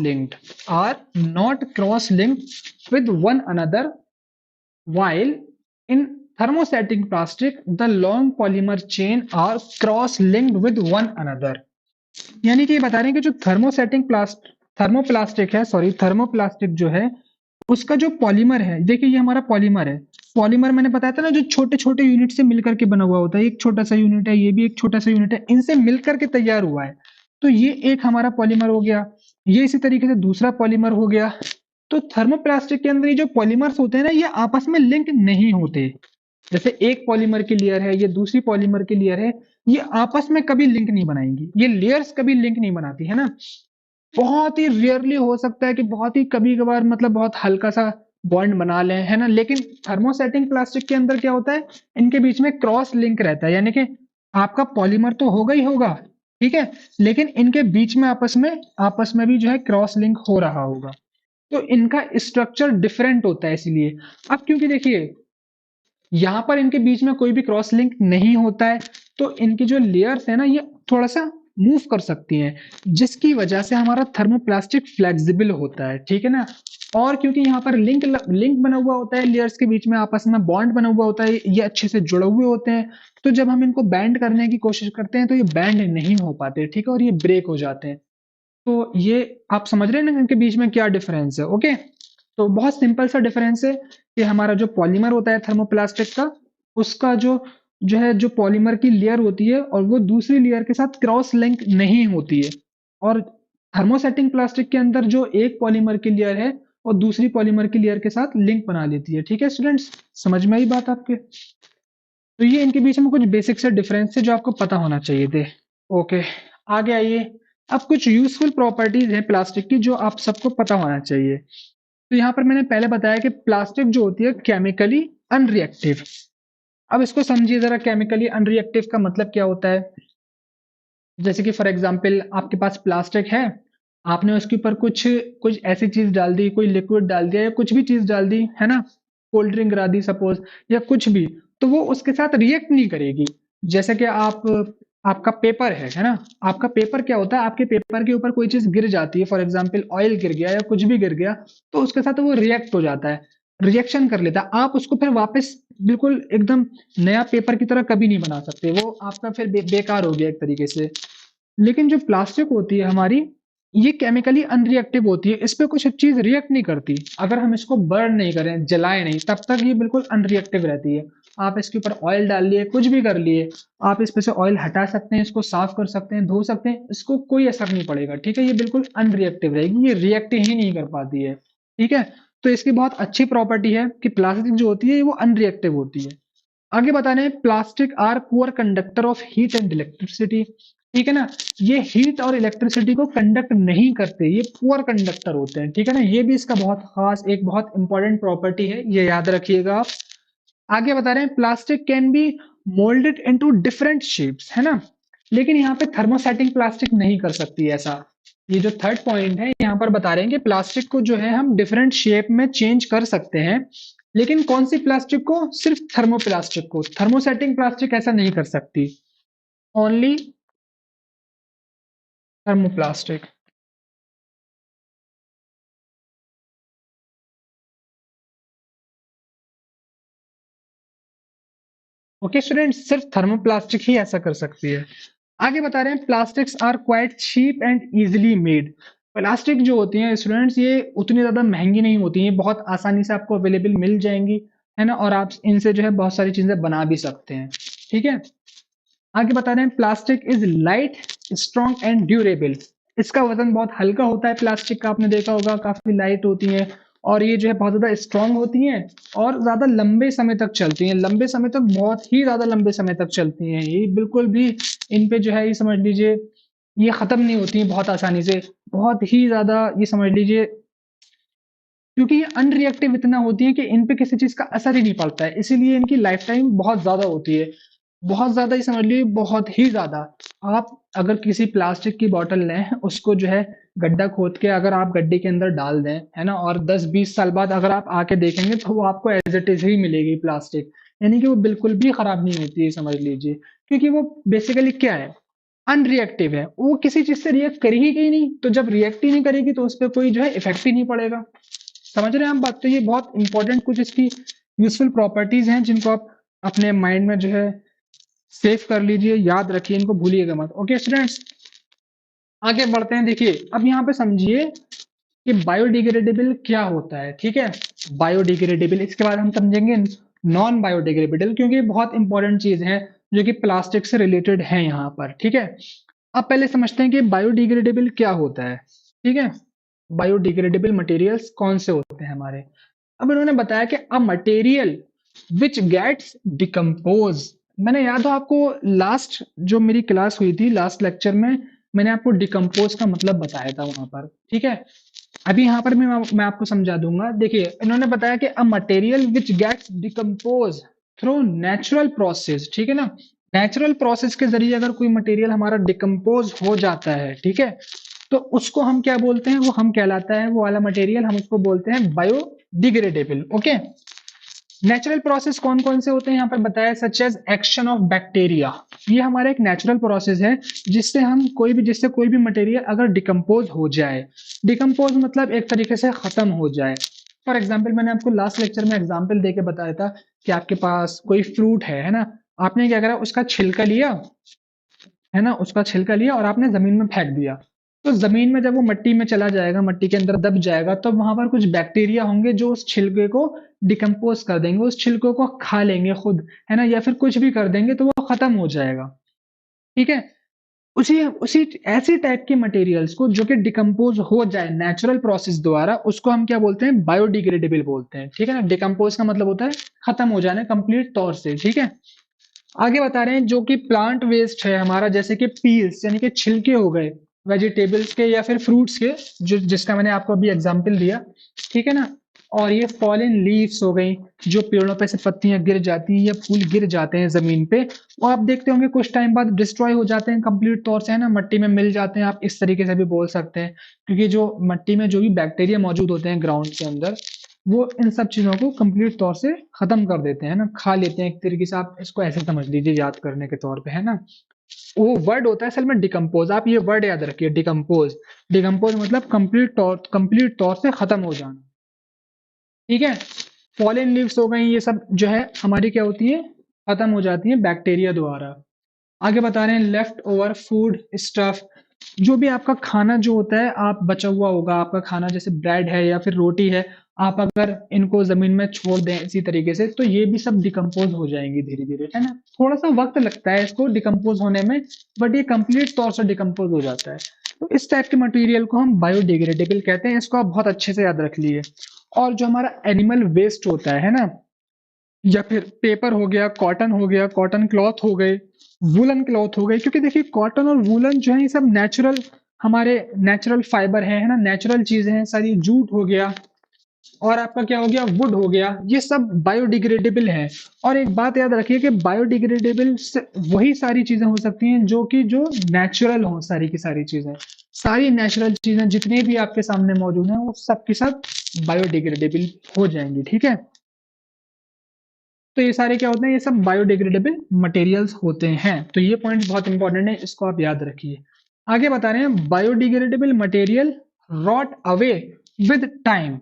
linked with one another while in thermostatic plastic the long polymer chain are cross linked with one another। यानी कि ये बता रहे हैं कि जो थर्मोप्लास्टिक जो है उसका जो पॉलीमर है, देखिए ये हमारा पॉलीमर है। पॉलीमर मैंने बताया था ना, जो छोटे छोटे यूनिट से मिलकर के बना हुआ होता है, एक छोटा सा यूनिट है, ये भी एक छोटा सा यूनिट है, इनसे मिलकर के तैयार हुआ है। तो ये एक हमारा पॉलीमर हो गया, ये इसी तरीके से दूसरा पॉलीमर हो गया। तो थर्मोप्लास्टिक के अंदर ये जो पॉलीमर्स होते हैं ना, ये आपस में लिंक नहीं होते। जैसे एक पॉलीमर की लेयर है, ये दूसरी पॉलीमर की लेयर है, ये आपस में कभी लिंक नहीं बनाएंगी, ये लेयर्स कभी लिंक नहीं बनाती है ना। बहुत ही रेयरली हो सकता है कि बहुत ही कभी कभार, मतलब बहुत हल्का सा बॉन्ड बना लें, है ना। लेकिन थर्मोसेटिंग प्लास्टिक के अंदर क्या होता है, इनके बीच में क्रॉस लिंक रहता है, यानी कि आपका पॉलीमर तो होगा ही होगा, ठीक है, लेकिन इनके बीच में आपस में भी जो है क्रॉस लिंक हो रहा होगा। तो इनका स्ट्रक्चर डिफरेंट होता है इसलिए। अब क्योंकि देखिए यहां पर इनके बीच में कोई भी क्रॉस लिंक नहीं होता है, तो इनकी जो लेयर्स है ना, ये थोड़ा सा मूव कर सकती हैं, जिसकी वजह से हमारा थर्मोप्लास्टिक फ्लेक्सिबल होता है, ठीक है ना। और क्योंकि यहाँ पर लिंक बना हुआ होता है, लेयर्स के बीच में आपस में बॉन्ड बना हुआ होता है, ये अच्छे से जुड़े हुए होते हैं, तो जब हम इनको बैंड करने की कोशिश करते हैं तो ये बैंड नहीं हो पाते, ठीक है, और ये ब्रेक हो जाते हैं। तो ये आप समझ रहे हैं ना इनके बीच में क्या डिफरेंस है। ओके, तो बहुत सिंपल सा डिफरेंस है कि हमारा जो पॉलीमर होता है थर्मोप्लास्टिक का, उसका जो जो है जो पॉलीमर की लेयर होती है और वो दूसरी लेयर के साथ क्रॉस लिंक नहीं होती है। और थर्मोसेटिंग प्लास्टिक के अंदर जो एक पॉलीमर की लेयर है और दूसरी पॉलीमर की लेयर के साथ लिंक बना लेती है। ठीक है स्टूडेंट्स, समझ में आई बात आपके। तो ये इनके बीच में कुछ बेसिक से डिफरेंस है जो आपको पता होना चाहिए थे। ओके, आगे आइए। अब कुछ यूजफुल प्रॉपर्टीज हैं प्लास्टिक की जो आप सबको पता होना चाहिए। तो यहाँ पर मैंने पहले बताया कि प्लास्टिक जो होती है केमिकली अनरिएक्टिव। अब इसको समझिए जरा, केमिकली अनरिएक्टिव का मतलब क्या होता है। जैसे कि फॉर एग्जांपल आपके पास प्लास्टिक है, आपने उसके ऊपर कुछ कुछ ऐसी चीज डाल दी, कोई लिक्विड डाल दिया या कुछ भी चीज डाल दी, है ना, कोल्ड ड्रिंक गिरा दी सपोज, या कुछ भी, तो वो उसके साथ रिएक्ट नहीं करेगी। जैसे कि आपका पेपर है ना, आपका पेपर क्या होता है, आपके पेपर के ऊपर कोई चीज गिर जाती है, फॉर एग्जांपल ऑयल गिर गया या कुछ भी गिर गया, तो उसके साथ वो रिएक्ट हो जाता है, रिएक्शन कर लेता है। आप उसको फिर वापस बिल्कुल एकदम नया पेपर की तरह कभी नहीं बना सकते, वो आपका फिर बेकार हो गया एक तरीके से। लेकिन जो प्लास्टिक होती है हमारी, ये केमिकली अनरिएक्टिव होती है, इस पे कुछ चीज रिएक्ट नहीं करती। अगर हम इसको बर्न नहीं करें, जलाएं नहीं, तब तक ये बिल्कुल अनरिएक्टिव रहती है। आप इसके ऊपर ऑयल डाल लिए, कुछ भी कर लिए, आप इस पे से ऑयल हटा सकते हैं, इसको साफ कर सकते हैं, धो सकते हैं, इसको कोई असर नहीं पड़ेगा, ठीक है। ये बिल्कुल अनरिएक्टिव रहेगी, ये रिएक्ट ही नहीं कर पाती है, ठीक है। तो इसकी बहुत अच्छी प्रॉपर्टी है कि प्लास्टिक जो होती है वो अनरिएक्टिव होती है। आगे बता रहे हैं plastic are poor conductor of heat and electricity, ठीक है ना। ये हीट और इलेक्ट्रिसिटी को कंडक्ट नहीं करते, ये पुअर कंडक्टर होते हैं, ठीक है ना। ये भी इसका बहुत खास एक बहुत इंपॉर्टेंट प्रॉपर्टी है, ये याद रखिएगा आप। आगे बता रहे हैं plastic can be moulded into different shapes, है ना। लेकिन यहाँ पे थर्मोसेटिंग प्लास्टिक नहीं कर सकती ऐसा। ये जो थर्ड पॉइंट है यहाँ पर बता रहे हैं कि प्लास्टिक को जो है हम डिफरेंट शेप में चेंज कर सकते हैं, लेकिन कौन सी प्लास्टिक को, सिर्फ थर्मोप्लास्टिक को। थर्मोसेटिंग प्लास्टिक ऐसा नहीं कर सकती, ओनली थर्मोप्लास्टिक। ओके स्टूडेंट, सिर्फ थर्मोप्लास्टिक ही ऐसा कर सकती है। आगे बता रहे हैं plastics are quite cheap and easily made. Plastic जो होती हैं स्टूडेंट्स, ये उतनी ज्यादा महंगी नहीं होती हैं, बहुत आसानी से आपको अवेलेबल मिल जाएंगी, है ना, और आप इनसे जो है बहुत सारी चीजें बना भी सकते हैं, ठीक है। आगे बता रहे हैं plastic is light, strong and durable. इसका वजन बहुत हल्का होता है प्लास्टिक का, आपने देखा होगा, काफी लाइट होती है, और ये जो है बहुत ज्यादा स्ट्रॉन्ग होती हैं और ज्यादा लंबे समय तक चलती हैं, लंबे समय तक, बहुत ही ज्यादा लंबे समय तक चलती हैं। ये बिल्कुल भी इन पे जो है ये समझ लीजिए ये खत्म नहीं होती हैं बहुत आसानी से, बहुत ही ज्यादा ये समझ लीजिए, क्योंकि ये अनरिएक्टिव इतना होती है कि इन पे किसी चीज का असर ही नहीं पड़ता है, इसीलिए इनकी लाइफ टाइम बहुत ज्यादा होती है। बहुत ज्यादा ही समझ लीजिए, बहुत ही ज्यादा। आप अगर किसी प्लास्टिक की बोतल लें, उसको जो है गड्ढा खोद के अगर आप गड्ढे के अंदर डाल दें, है ना, और 10-20 साल बाद अगर आप आके देखेंगे तो वो आपको एज इट इज ही मिलेगी प्लास्टिक, यानी कि वो बिल्कुल भी खराब नहीं होती है, समझ लीजिए। क्योंकि वो बेसिकली क्या है, अनरिएक्टिव है, वो किसी चीज से रिएक्ट करेगी ही नहीं, तो जब रिएक्ट ही नहीं करेगी तो उस पर कोई जो है इफेक्ट ही नहीं पड़ेगा। समझ रहे हैं आप बात? तो ये बहुत इंपॉर्टेंट कुछ इसकी यूजफुल प्रॉपर्टीज हैं जिनको आप अपने माइंड में जो है सेव कर लीजिए, याद रखिए, इनको भूलिएगा मत। ओके स्टूडेंट्स, आगे बढ़ते हैं। देखिए अब यहाँ पे समझिए कि बायोडिग्रेडेबल क्या होता है, ठीक है। बायोडिग्रेडेबल, इसके बाद हम समझेंगे नॉन बायोडिग्रेडेबल, क्योंकि ये बहुत इंपॉर्टेंट चीज है जो कि प्लास्टिक से रिलेटेड है यहाँ पर, ठीक है। अब पहले समझते हैं कि बायोडिग्रेडेबल क्या होता है, ठीक है। बायोडिग्रेडेबल मटेरियल्स कौन से होते हैं हमारे। अब इन्होंने बताया कि a material which gets decompose. मैंने याद हो आपको, लास्ट जो मेरी क्लास हुई थी, लास्ट लेक्चर में मैंने आपको डिकम्पोज का मतलब बताया था वहां पर, ठीक है। अभी यहाँ पर भी मैं आपको समझा दूंगा। देखिए इन्होंने बताया कि a material which gets decompose through natural process, ठीक है ना। नेचुरल प्रोसेस के जरिए अगर कोई मटेरियल हमारा डिकम्पोज हो जाता है, ठीक है, तो उसको हम क्या बोलते हैं, वो हम कहलाता है, वो वाला मटेरियल हम उसको बोलते हैं बायोडिग्रेडेबल। ओके, नेचुरल प्रोसेस कौन कौन से होते हैं यहाँ पर बताया, such as action of bacteria. ये हमारा एक नेचुरल प्रोसेस है जिससे कोई भी मटेरियल अगर डिकम्पोज हो जाए, डिकम्पोज मतलब एक तरीके से खत्म हो जाए। फॉर एग्जाम्पल मैंने आपको लास्ट लेक्चर में एग्जाम्पल देके बताया था कि आपके पास कोई फ्रूट है ना, आपने क्या करा, उसका छिलका लिया, है ना, उसका छिलका लिया और आपने जमीन में फेंक दिया। तो जमीन में जब वो मट्टी में चला जाएगा, मट्टी के अंदर दब जाएगा, तो वहां पर कुछ बैक्टीरिया होंगे जो उस छिलके को डिकम्पोज कर देंगे, उस छिलके को खा लेंगे खुद, है ना, या फिर कुछ भी कर देंगे तो वो खत्म हो जाएगा, ठीक है। उसी उसी ऐसी टाइप के मटेरियल्स को जो कि डिकम्पोज हो जाए नेचुरल प्रोसेस द्वारा, उसको हम क्या बोलते हैं, बायोडिग्रेडेबल बोलते हैं, ठीक है ना। डिकम्पोज का मतलब होता है खत्म हो जाना कंप्लीट तौर से, ठीक है। आगे बता रहे हैं जो कि प्लांट वेस्ट है हमारा, जैसे कि पील्स यानी कि छिलके हो गए वेजिटेबल्स के या फिर फ्रूट्स के, जो जिसका मैंने आपको अभी एग्जांपल दिया, ठीक है ना। और ये फॉलन लीव्स हो गई, जो पेड़ों पे से पत्तियां गिर जाती हैं या फूल गिर जाते हैं जमीन पे, वो आप देखते होंगे कुछ टाइम बाद डिस्ट्रॉय हो जाते हैं कंप्लीट तौर से, है ना, मट्टी में मिल जाते हैं, आप इस तरीके से भी बोल सकते हैं। क्योंकि जो मट्टी में जो भी बैक्टीरिया मौजूद होते हैं ग्राउंड के अंदर, वो इन सब चीजों को कंप्लीट तौर से खत्म कर देते हैं ना, खा लेते हैं एक तरीके से, आप इसको ऐसे समझ लीजिए याद करने के तौर पे, है ना। वो वर्ड होता है असल में डिकम्पोज, आप ये वर्ड याद रखिए, डिकम्पोज। डिकम्पोज मतलब कंप्लीट तौर से खत्म हो जाना, ठीक है। फॉलन लीव्स हो गई, ये सब जो है हमारी क्या होती है, खत्म हो जाती है बैक्टीरिया द्वारा। आगे बता रहे हैं लेफ्ट ओवर फूड स्टफ, जो भी आपका खाना जो होता है, आप बचा हुआ होगा आपका खाना, जैसे ब्रेड है या फिर रोटी है, आप अगर इनको जमीन में छोड़ दें इसी तरीके से, तो ये भी सब डिकम्पोज हो जाएंगी धीरे धीरे, है ना। थोड़ा सा वक्त लगता है इसको डिकम्पोज होने में, बट ये कंप्लीट तौर से डिकम्पोज हो जाता है। तो इस टाइप के मटेरियल को हम बायोडिग्रेडेबल कहते हैं, इसको आप बहुत अच्छे से याद रख लिए। और जो हमारा एनिमल वेस्ट होता है ना, या फिर पेपर हो गया, कॉटन हो गया, कॉटन क्लॉथ हो गए, वुलन क्लॉथ हो गए, क्योंकि देखिए कॉटन और वुलन जो है ये सब नेचुरल, हमारे नेचुरल फाइबर है ना, नेचुरल चीजें हैं सारी। जूट हो गया और आपका क्या हो गया, वुड हो गया, ये सब बायोडिग्रेडेबल है। और एक बात याद रखिए कि बायोडिग्रेडेबल से वही सारी चीजें हो सकती हैं जो कि जो नेचुरल हो, सारी की सारी चीजें, सारी नेचुरल चीजें जितनी भी आपके सामने मौजूद हैं वो सब की सब बायोडिग्रेडेबल हो जाएंगी, ठीक है। तो ये सारे क्या होते हैं, ये सब बायोडिग्रेडेबल मटेरियल्स होते हैं। तो ये पॉइंट बहुत इंपॉर्टेंट है, इसको आप याद रखिए। आगे बता रहे हैं biodegradable material rot away with time.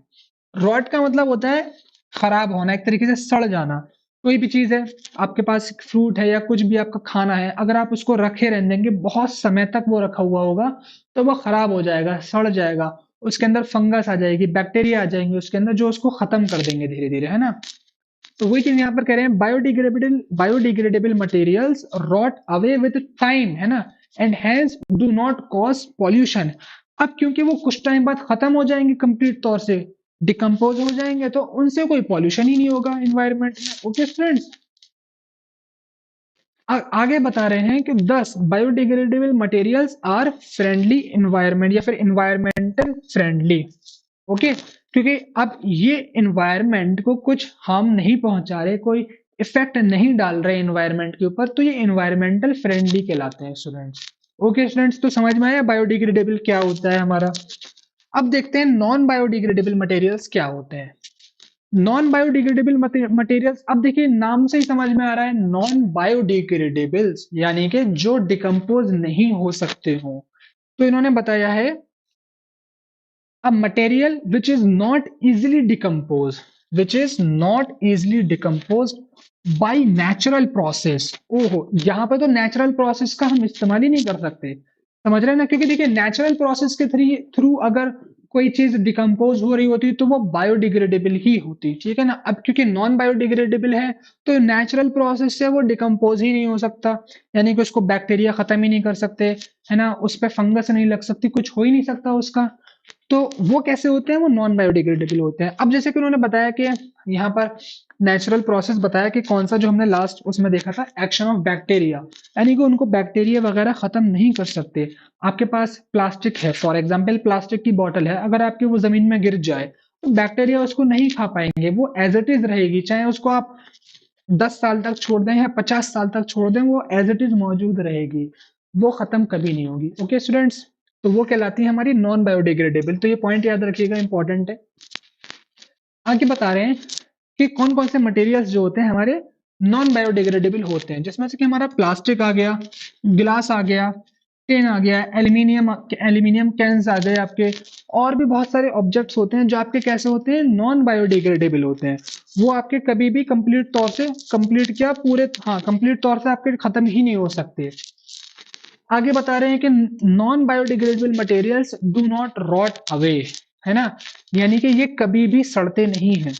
Rot का मतलब होता है खराब होना, एक तरीके से सड़ जाना। कोई भी चीज है, आपके पास फ्रूट है या कुछ भी आपका खाना है, अगर आप उसको रखे रहने देंगे, बहुत समय तक वो रखा हुआ होगा, तो वो खराब हो जाएगा, सड़ जाएगा, उसके अंदर फंगस आ जाएगी, बैक्टीरिया आ जाएंगे उसके अंदर, जो उसको खत्म कर देंगे धीरे धीरे, है ना। तो वही चीज यहाँ पर कह रहे हैं, biodegradable materials rot away with time, है ना, and hence do not cause pollution. अब क्योंकि वो कुछ टाइम बाद खत्म हो जाएंगे कंप्लीट तौर से, डिकम्पोज हो जाएंगे, तो उनसे कोई पॉल्यूशन ही नहीं होगा इन्वायरमेंट में। ओके फ्रेंड्स, आगे बता रहे हैं कि 10 biodegradable materials are friendly environment या फिर इन्वायरमेंटल फ्रेंडली। ओके, क्योंकि अब ये इन्वायरमेंट को कुछ हार्म नहीं पहुंचा रहे, कोई इफेक्ट नहीं डाल रहे इन्वायरमेंट के ऊपर, तो ये इन्वायरमेंटल फ्रेंडली कहलाते हैं स्टूडेंट्स। ओके स्टूडेंट्स, तो समझ में आया बायोडिग्रेडेबल क्या होता है हमारा। अब देखते हैं नॉन बायोडिग्रेडेबल मटेरियल्स क्या होते हैं। नॉन बायोडिग्रेडेबल मटेरियल्स, अब देखिए नाम से ही समझ में आ रहा है नॉन बायोडिग्रेडेबल्स, यानी कि जो डिकम्पोज नहीं हो सकते हो। तो इन्होंने बताया है a material which is not easily decomposed, which is not easily decomposed by natural process। ओहो, यहाँ पे तो नेचुरल प्रोसेस का हम इस्तेमाल ही नहीं कर सकते, समझ रहे हैं ना, क्योंकि देखिए नेचुरल प्रोसेस के थ्रू अगर कोई चीज डिकम्पोज हो रही होती तो वो बायोडिग्रेडेबल ही होती, ठीक है ना। अब क्योंकि नॉन बायोडिग्रेडेबल है तो नेचुरल प्रोसेस से वो डिकम्पोज ही नहीं हो सकता, यानी कि उसको बैक्टीरिया खत्म ही नहीं कर सकते, है ना, उस पर फंगस नहीं लग सकती, कुछ हो ही नहीं सकता उसका। तो वो कैसे होते हैं, वो नॉन बायोडिग्रेडेबल होते हैं। अब जैसे कि उन्होंने बताया कि यहाँ पर नेचुरल प्रोसेस बताया कि कौन सा, जो हमने लास्ट उसमें देखा था, एक्शन ऑफ बैक्टीरिया, यानी कि उनको बैक्टीरिया वगैरह खत्म नहीं कर सकते। आपके पास प्लास्टिक है, फॉर एग्जाम्पल प्लास्टिक की बॉटल है, अगर आपकी वो जमीन में गिर जाए तो बैक्टीरिया उसको नहीं खा पाएंगे, वो एज इट इज रहेगी, चाहे उसको आप 10 साल तक छोड़ दें या 50 साल तक छोड़ दें, वो एज इट इज मौजूद रहेगी, वो खत्म कभी नहीं होगी। ओके स्टूडेंट्स, तो वो कहलाती है हमारी नॉन बायोडिग्रेडेबल, तो ये पॉइंट याद रखिएगा, इंपॉर्टेंट है। आगे बता रहे हैं कि कौन कौन से मटेरियल्स जो होते हैं हमारे नॉन बायोडिग्रेडेबल होते हैं, जिसमें से कि हमारा प्लास्टिक आ गया, गिलास आ गया, टेन आ गया, एल्यूमिनियम एल्यूमिनियम कैंस आ गए आपके, और भी बहुत सारे ऑब्जेक्ट्स होते हैं जो आपके कैसे होते हैं, नॉन बायोडिग्रेडेबल होते हैं। वो आपके कभी भी कंप्लीट तौर से, कंप्लीट क्या पूरे, हाँ कंप्लीट तौर से आपके खत्म ही नहीं हो सकते। आगे बता रहे हैं कि non biodegradable materials do not rot away, है ना, यानी कि ये कभी भी सड़ते नहीं हैं,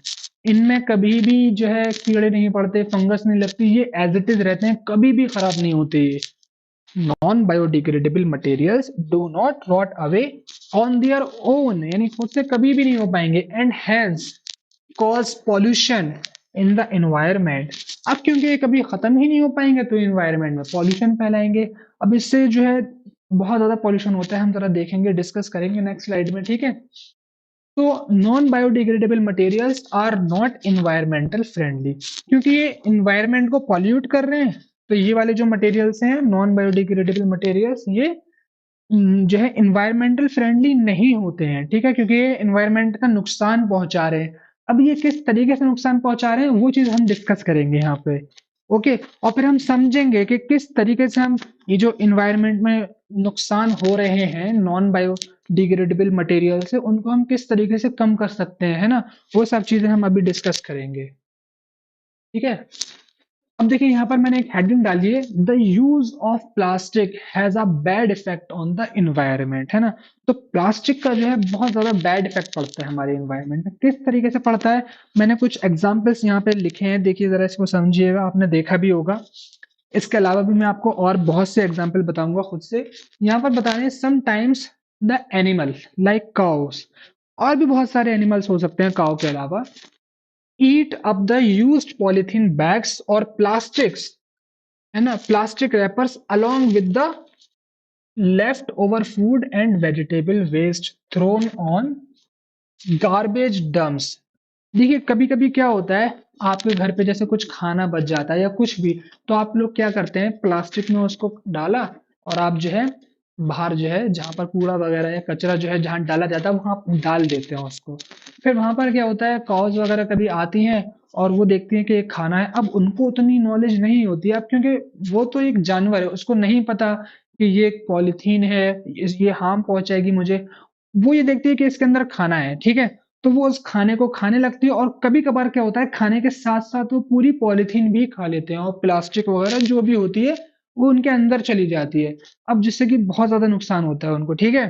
इनमें कभी भी जो है कीड़े नहीं पड़ते, फंगस नहीं लगती, ये एज इट इज रहते हैं, कभी भी खराब नहीं होते ये। Non biodegradable materials do not rot away on their own, यानी खुद से कभी भी नहीं हो पाएंगे, and hence cause pollution in the environment. अब क्योंकि ये कभी खत्म ही नहीं हो पाएंगे तो एनवायरमेंट में पॉल्यूशन फैलाएंगे। अब इससे जो है बहुत ज्यादा पॉल्यूशन होता है, हम जरा देखेंगे, डिस्कस करेंगे नेक्स्ट स्लाइड में, ठीक है। तो non biodegradable materials are not environmental friendly, क्योंकि ये इन्वायरमेंट को पॉल्यूट कर रहे हैं, तो ये वाले जो मटेरियल्स हैं नॉन बायोडिग्रेडेबल मटेरियल्स, ये जो है इन्वायरमेंटल फ्रेंडली नहीं होते हैं, ठीक है, क्योंकि ये इन्वायरमेंट का नुकसान पहुंचा रहे हैं। अब ये किस तरीके से नुकसान पहुंचा रहे हैं वो चीज हम डिस्कस करेंगे यहाँ पे। ओके, और फिर हम समझेंगे कि किस तरीके से हम ये जो इन्वायरमेंट में नुकसान हो रहे हैं नॉन बायोडिग्रेडेबल मटेरियल से, उनको हम किस तरीके से कम कर सकते हैं, है ना, वो सब चीजें हम अभी डिस्कस करेंगे, ठीक है। अब देखिए यहाँ पर मैंने एक हेडिंग डाली है, the use of plastic has a bad effect on the environment, है ना। तो प्लास्टिक का जो है बहुत ज्यादा बैड इफेक्ट पड़ता है हमारे इन्वायरमेंट में, किस तरीके से पड़ता है, मैंने कुछ एग्जांपल्स यहाँ पे लिखे हैं, देखिए जरा इसको समझिएगा, आपने देखा भी होगा। इसके अलावा भी मैं आपको और बहुत से एग्जाम्पल बताऊंगा खुद से। यहाँ पर बता रहे हैं sometimes the animal like cows, और भी बहुत सारे एनिमल्स हो सकते हैं काउ के अलावा, eat up the used polythene bags और प्लास्टिक्स, है ना, plastic wrappers along with the left over food and vegetable waste thrown on garbage dumps. देखिए कभी कभी क्या होता है, आपके घर पे जैसे कुछ खाना बच जाता है या कुछ भी, तो आप लोग क्या करते हैं, प्लास्टिक में उसको डाला और आप जो है बाहर जो है जहां पर कूड़ा वगैरह या कचरा जो है जहां डाला जाता है वहां आप डाल देते हैं उसको। फिर वहां पर क्या होता है, कॉज वगैरह कभी आती हैं और वो देखती हैं कि ये खाना है, अब उनको उतनी नॉलेज नहीं होती है, अब क्योंकि वो तो एक जानवर है, उसको नहीं पता कि ये एक पॉलिथीन है, ये हार्म पहुंचाएगी मुझे। वो ये देखती है कि इसके अंदर खाना है, ठीक है, तो वो उस खाने को खाने लगती है, और कभी कभार क्या होता है, खाने के साथ साथ वो पूरी पॉलिथीन भी खा लेते हैं, और प्लास्टिक वगैरह जो भी होती है वो उनके अंदर चली जाती है, अब जिससे कि बहुत ज्यादा नुकसान होता है उनको, ठीक है।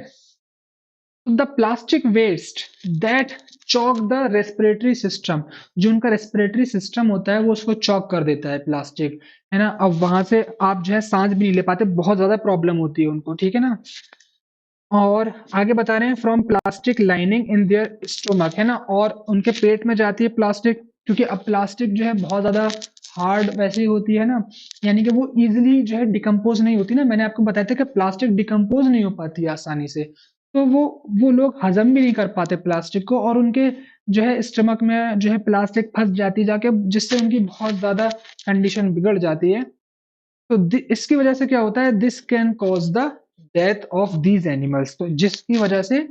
The plastic waste that choke the respiratory system, जो उनका रेस्पिरेटरी सिस्टम होता है वो उसको चॉक कर देता है प्लास्टिक, है ना, अब वहां से आप जो है सांस भी नहीं ले पाते, बहुत ज्यादा प्रॉब्लम होती है उनको, ठीक है ना। और आगे बता रहे हैं from plastic lining in their stomach, है ना, और उनके पेट में जाती है प्लास्टिक, क्योंकि अब प्लास्टिक जो है बहुत ज्यादा हार्ड वैसे ही होती है ना, यानी कि वो इजीली जो है डिकम्पोज नहीं होती ना, मैंने आपको बताया था कि प्लास्टिक डिकम्पोज नहीं हो पाती है आसानी से, तो वो लोग हजम भी नहीं कर पाते प्लास्टिक को, और उनके जो है स्टमक में जो है प्लास्टिक फंस जाती जाके, जिससे उनकी बहुत ज्यादा कंडीशन बिगड़ जाती है। तो इसकी वजह से क्या होता है, this can cause the death of these animals, तो जिसकी वजह से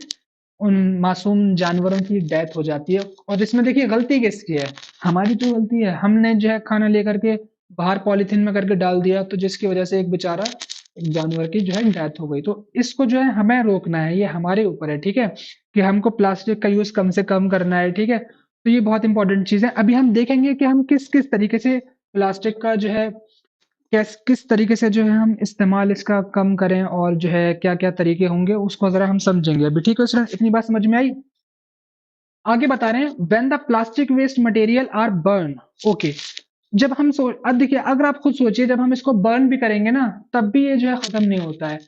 उन मासूम जानवरों की डेथ हो जाती है। और इसमें देखिए गलती किसकी है? हमारी तो गलती है, हमने जो है खाना लेकर के बाहर पॉलीथीन में करके डाल दिया, तो जिसकी वजह से एक बेचारा, एक जानवर की जो है डेथ हो गई। तो इसको जो है हमें रोकना है, ये हमारे ऊपर है, ठीक है, कि हमको प्लास्टिक का यूज कम से कम करना है, ठीक है। तो ये बहुत इंपॉर्टेंट चीज है। अभी हम देखेंगे कि हम किस किस तरीके से प्लास्टिक का जो है किस तरीके से जो है हम इस्तेमाल इसका कम करें, और जो है क्या क्या तरीके होंगे उसको जरा हम समझेंगे अभी, ठीक है स्टूडेंट? इतनी बात समझ में आई? आगे बता रहे हैं, when the plastic waste material are burn. Okay, जब हम अब देखिए, अगर आप खुद सोचिए, जब हम इसको बर्न भी करेंगे ना, तब भी ये जो है खत्म नहीं होता है।